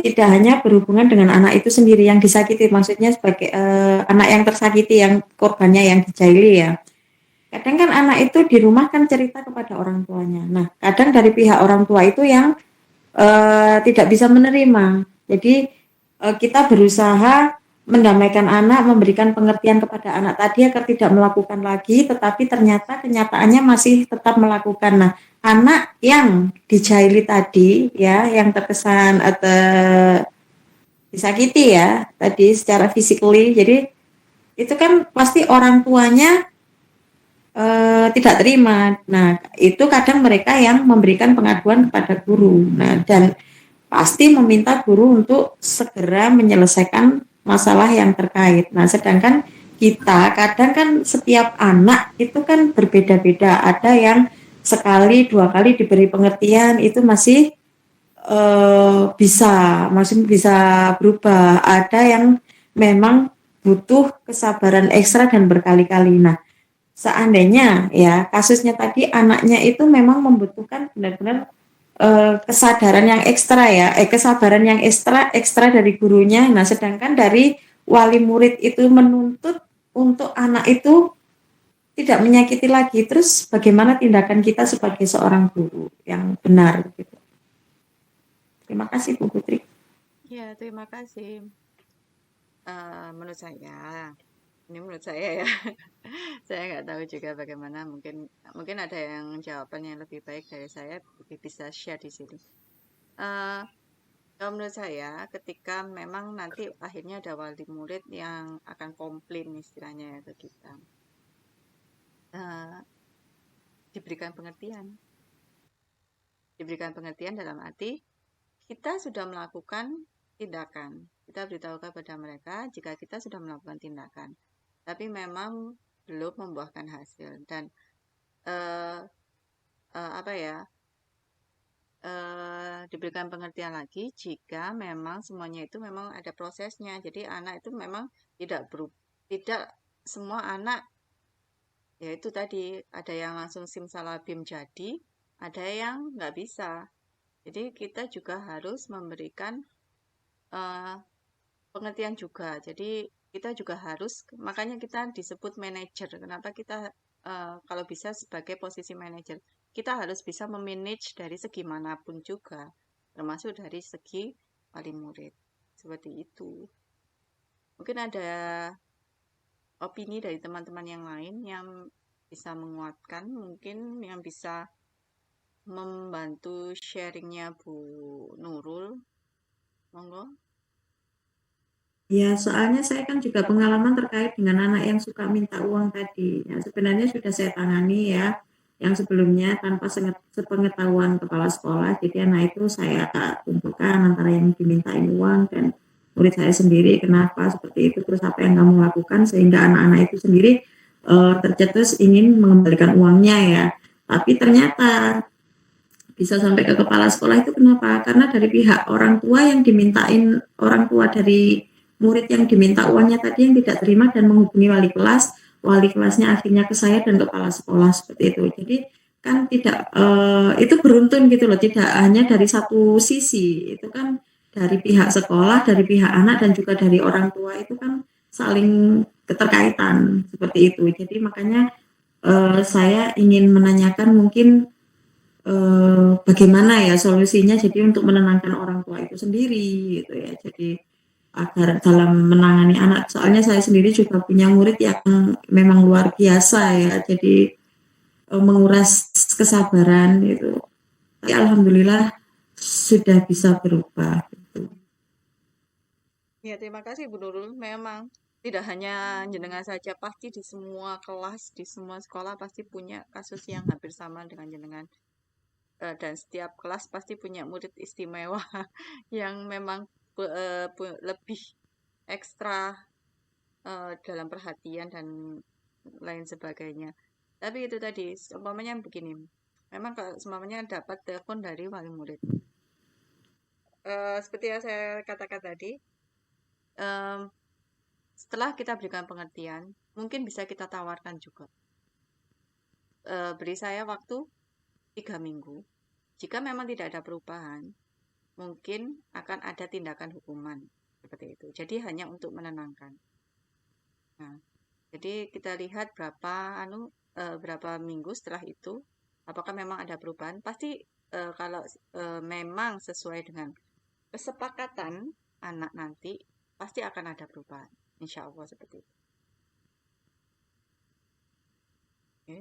tidak hanya berhubungan dengan anak itu sendiri yang disakiti, maksudnya sebagai anak yang tersakiti, yang korbannya yang dijahili ya. Kadang kan anak itu di rumah kan cerita kepada orang tuanya. Nah, kadang dari pihak orang tua itu yang tidak bisa menerima. Jadi kita berusaha mendamaikan anak, memberikan pengertian kepada anak tadi agar tidak melakukan lagi, tetapi ternyata kenyataannya masih tetap melakukan. Nah, anak yang dijahili tadi ya, yang terkesan atau disakiti ya tadi secara physically, jadi itu kan pasti orang tuanya tidak terima. Nah, itu kadang mereka yang memberikan pengaduan kepada guru. Nah, dan pasti meminta guru untuk segera menyelesaikan masalah yang terkait. Nah, sedangkan kita kadang kan setiap anak itu kan berbeda-beda. Ada yang sekali, 2 kali diberi pengertian itu masih masih bisa berubah. Ada yang memang butuh kesabaran ekstra dan berkali-kali. Nah, seandainya ya kasusnya tadi anaknya itu memang membutuhkan benar-benar kesadaran yang ekstra ya, kesabaran yang ekstra dari gurunya. Nah, sedangkan dari wali murid itu menuntut untuk anak itu tidak menyakiti lagi. Terus bagaimana tindakan kita sebagai seorang guru yang benar gitu. Terima kasih Bu Putri. Ya, terima kasih. Menurut saya ya, saya nggak tahu juga bagaimana, mungkin ada yang jawabannya lebih baik dari saya, lebih bisa share di sini. Kalau menurut saya, ketika memang nanti akhirnya ada wali murid yang akan komplain istilahnya ya ke kita, diberikan pengertian dalam arti kita sudah melakukan tindakan. Kita beritahu kepada mereka jika kita sudah melakukan tindakan, tapi memang belum membuahkan hasil dan diberikan pengertian lagi jika memang semuanya itu memang ada prosesnya. Jadi anak itu memang tidak semua anak, yaitu tadi ada yang langsung simsalabim jadi, ada yang nggak bisa. Jadi kita juga harus memberikan pengertian juga. Jadi kita juga harus, makanya kita disebut manajer. Kenapa kita kalau bisa sebagai posisi manajer, kita harus bisa memanage dari segi manapun juga, termasuk dari segi wali murid. Seperti itu. Mungkin ada opini dari teman-teman yang lain yang bisa menguatkan, mungkin yang bisa membantu sharingnya Bu Nurul. Monggo. Ya, soalnya saya kan juga pengalaman terkait dengan anak yang suka minta uang tadi. Ya, sebenarnya sudah saya tangani ya, yang sebelumnya tanpa sepengetahuan kepala sekolah. Jadi anak itu saya kumpulkan antara yang dimintain uang dan murid saya sendiri. Kenapa seperti itu? Terus apa yang kamu lakukan sehingga anak-anak itu sendiri tercetus ingin mengembalikan uangnya ya. Tapi ternyata bisa sampai ke kepala sekolah itu kenapa? Karena dari pihak orang tua yang dimintain, orang tua dari murid yang diminta uangnya tadi yang tidak terima dan menghubungi wali kelasnya akhirnya ke saya dan kepala sekolah seperti itu. Jadi kan tidak itu beruntun gitu loh, tidak hanya dari satu sisi, itu kan dari pihak sekolah, dari pihak anak dan juga dari orang tua itu kan saling keterkaitan seperti itu. Jadi makanya saya ingin menanyakan mungkin bagaimana ya solusinya jadi untuk menenangkan orang tua itu sendiri gitu ya. Jadi agar dalam menangani anak, soalnya saya sendiri juga punya murid yang memang luar biasa ya, jadi menguras kesabaran itu. Tapi alhamdulillah sudah bisa berubah gitu. Ya, terima kasih Bu Nurul. Memang tidak hanya jenengan saja, pasti di semua kelas, di semua sekolah pasti punya kasus yang hampir sama dengan jenengan. Dan setiap kelas pasti punya murid istimewa yang memang lebih ekstra dalam perhatian dan lain sebagainya. Tapi itu tadi, umpamanya begini, memang kalau umpamanya dapat telepon dari wali murid. Seperti yang saya katakan tadi, setelah kita berikan pengertian, mungkin bisa kita tawarkan juga. Beri saya waktu 3 minggu. Jika memang tidak ada perubahan, mungkin akan ada tindakan hukuman seperti itu. Jadi hanya untuk menenangkan. Nah, jadi kita lihat berapa minggu setelah itu, apakah memang ada perubahan? Pasti kalau memang sesuai dengan kesepakatan anak nanti, pasti akan ada perubahan. Insya Allah seperti itu. Oke.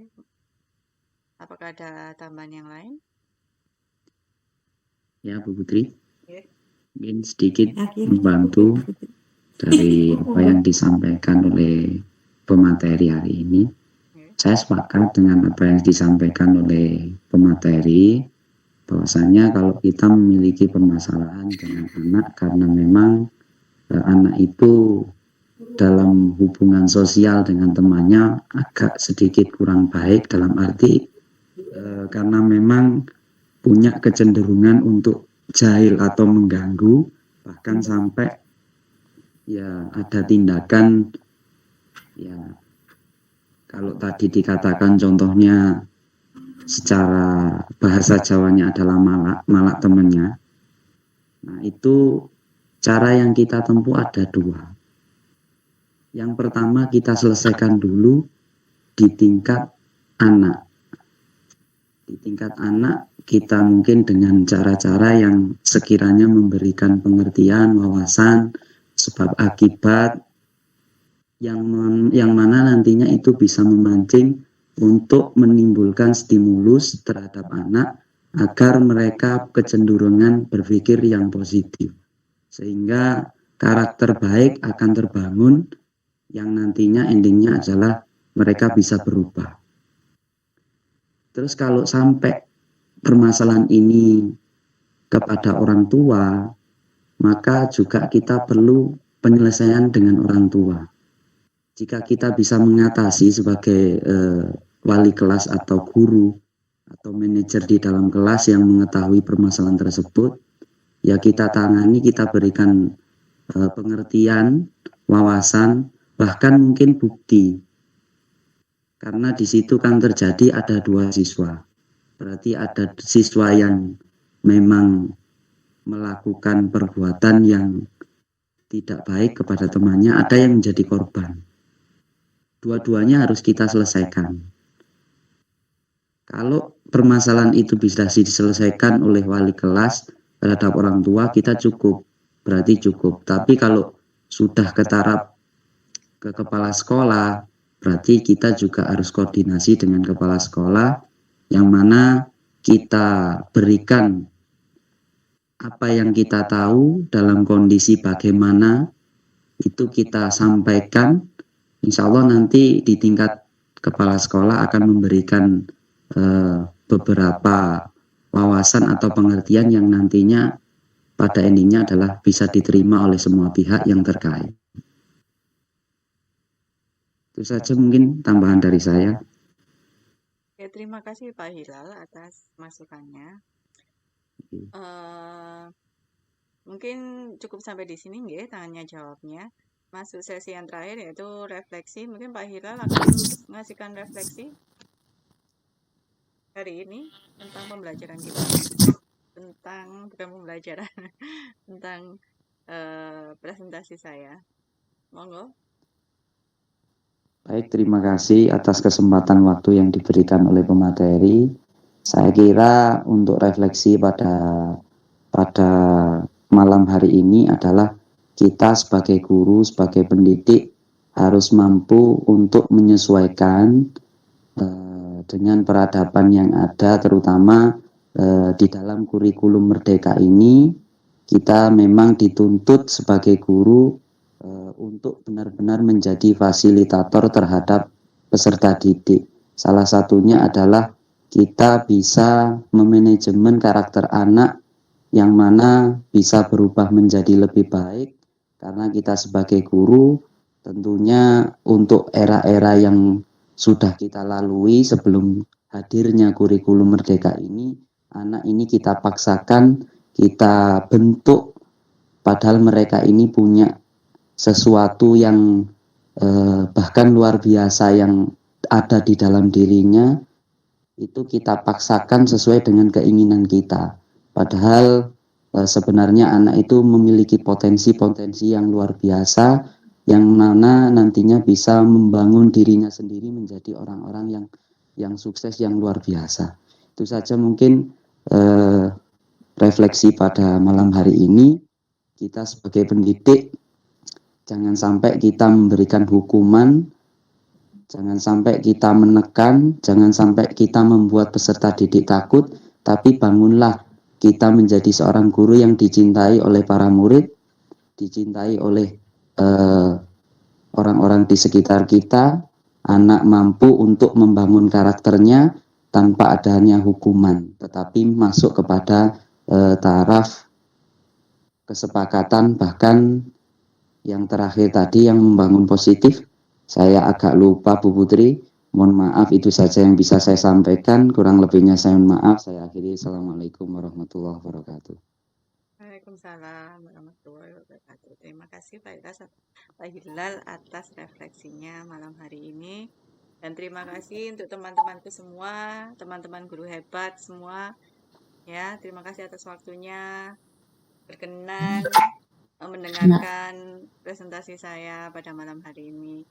Apakah ada tambahan yang lain? Ya, Bu Putri. Oke. Mungkin sedikit Akhirnya membantu dari apa yang disampaikan oleh pemateri hari ini. Saya sepakat dengan apa yang disampaikan oleh pemateri, bahwasanya kalau kita memiliki permasalahan dengan anak karena memang anak itu dalam hubungan sosial dengan temannya agak sedikit kurang baik, dalam arti karena memang punya kecenderungan untuk jahil atau mengganggu, bahkan sampai ya ada tindakan, ya kalau tadi dikatakan contohnya secara bahasa Jawanya adalah malak temannya. Nah, itu cara yang kita tempuh ada dua. Yang pertama, kita selesaikan dulu di tingkat anak. Di tingkat anak, kita mungkin dengan cara-cara yang sekiranya memberikan pengertian, wawasan, sebab akibat, yang mana nantinya itu bisa memancing untuk menimbulkan stimulus terhadap anak agar mereka kecenderungan berpikir yang positif. Sehingga karakter baik akan terbangun, yang nantinya endingnya adalah mereka bisa berubah. Terus kalau sampai permasalahan ini kepada orang tua, maka juga kita perlu penyelesaian dengan orang tua. Jika kita bisa mengatasi sebagai wali kelas atau guru atau manajer di dalam kelas yang mengetahui permasalahan tersebut, ya kita tangani, kita berikan pengertian, wawasan, bahkan mungkin bukti. Karena di situ kan terjadi ada dua siswa. Berarti ada siswa yang memang melakukan perbuatan yang tidak baik kepada temannya, ada yang menjadi korban. Dua-duanya harus kita selesaikan. Kalau permasalahan itu bisa diselesaikan oleh wali kelas terhadap orang tua, kita cukup, berarti cukup. Tapi kalau sudah ke taraf ke kepala sekolah, berarti kita juga harus koordinasi dengan kepala sekolah, yang mana kita berikan apa yang kita tahu dalam kondisi bagaimana, itu kita sampaikan. Insya Allah nanti di tingkat kepala sekolah akan memberikan beberapa wawasan atau pengertian yang nantinya pada endingnya adalah bisa diterima oleh semua pihak yang terkait. Itu saja mungkin tambahan dari saya. Ya, terima kasih Pak Hilal atas masukannya. Mungkin cukup sampai di sini nggih tanya jawabnya. Masuk sesi yang terakhir yaitu refleksi. Mungkin Pak Hilal akan mengasihkan refleksi hari ini tentang pembelajaran kita. Bukan pembelajaran, tentang presentasi saya. Monggo. Baik, terima kasih atas kesempatan waktu yang diberikan oleh pemateri. Saya kira untuk refleksi pada malam hari ini adalah kita sebagai guru, sebagai pendidik harus mampu untuk menyesuaikan dengan peradaban yang ada, terutama di dalam kurikulum Merdeka ini. kita memang dituntut sebagai guru untuk benar-benar menjadi fasilitator terhadap peserta didik. Salah satunya adalah kita bisa memanajemen karakter anak yang mana bisa berubah menjadi lebih baik, karena kita sebagai guru tentunya untuk era-era yang sudah kita lalui sebelum hadirnya kurikulum merdeka ini, anak ini kita paksakan, kita bentuk, padahal mereka ini punya sesuatu yang bahkan luar biasa yang ada di dalam dirinya, itu kita paksakan sesuai dengan keinginan kita. Padahal sebenarnya anak itu memiliki potensi-potensi yang luar biasa, yang mana nantinya bisa membangun dirinya sendiri menjadi orang-orang yang sukses, yang luar biasa. Itu saja mungkin refleksi pada malam hari ini. Kita sebagai pendidik, jangan sampai kita memberikan hukuman, jangan sampai kita menekan, jangan sampai kita membuat peserta didik takut, tapi bangunlah kita menjadi seorang guru yang dicintai oleh para murid, dicintai oleh orang-orang di sekitar kita, anak mampu untuk membangun karakternya tanpa adanya hukuman, tetapi masuk kepada taraf kesepakatan, bahkan yang terakhir tadi yang membangun positif. Saya agak lupa Bu Putri, mohon maaf, itu saja yang bisa saya sampaikan, kurang lebihnya saya mohon maaf. Saya akhiri, Assalamualaikum warahmatullahi wabarakatuh. Waalaikumsalam warahmatullahi wabarakatuh. Terima kasih Pak Hilal atas refleksinya malam hari ini, dan terima kasih untuk teman-temanku semua, teman-teman guru hebat semua ya. Terima kasih atas waktunya berkenan mendengarkan presentasi saya pada malam hari ini.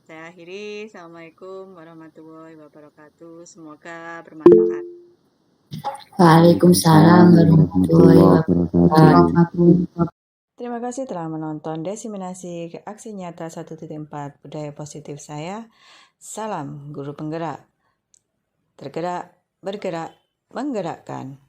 Saya akhiri. Assalamualaikum warahmatullahi wabarakatuh. Semoga bermanfaat. Waalaikumsalam warahmatullahi wabarakatuh. Terima kasih telah menonton Desiminasi Aksi Nyata 1.4 Budaya Positif saya. Salam Guru Penggerak. Tergerak, bergerak, menggerakkan.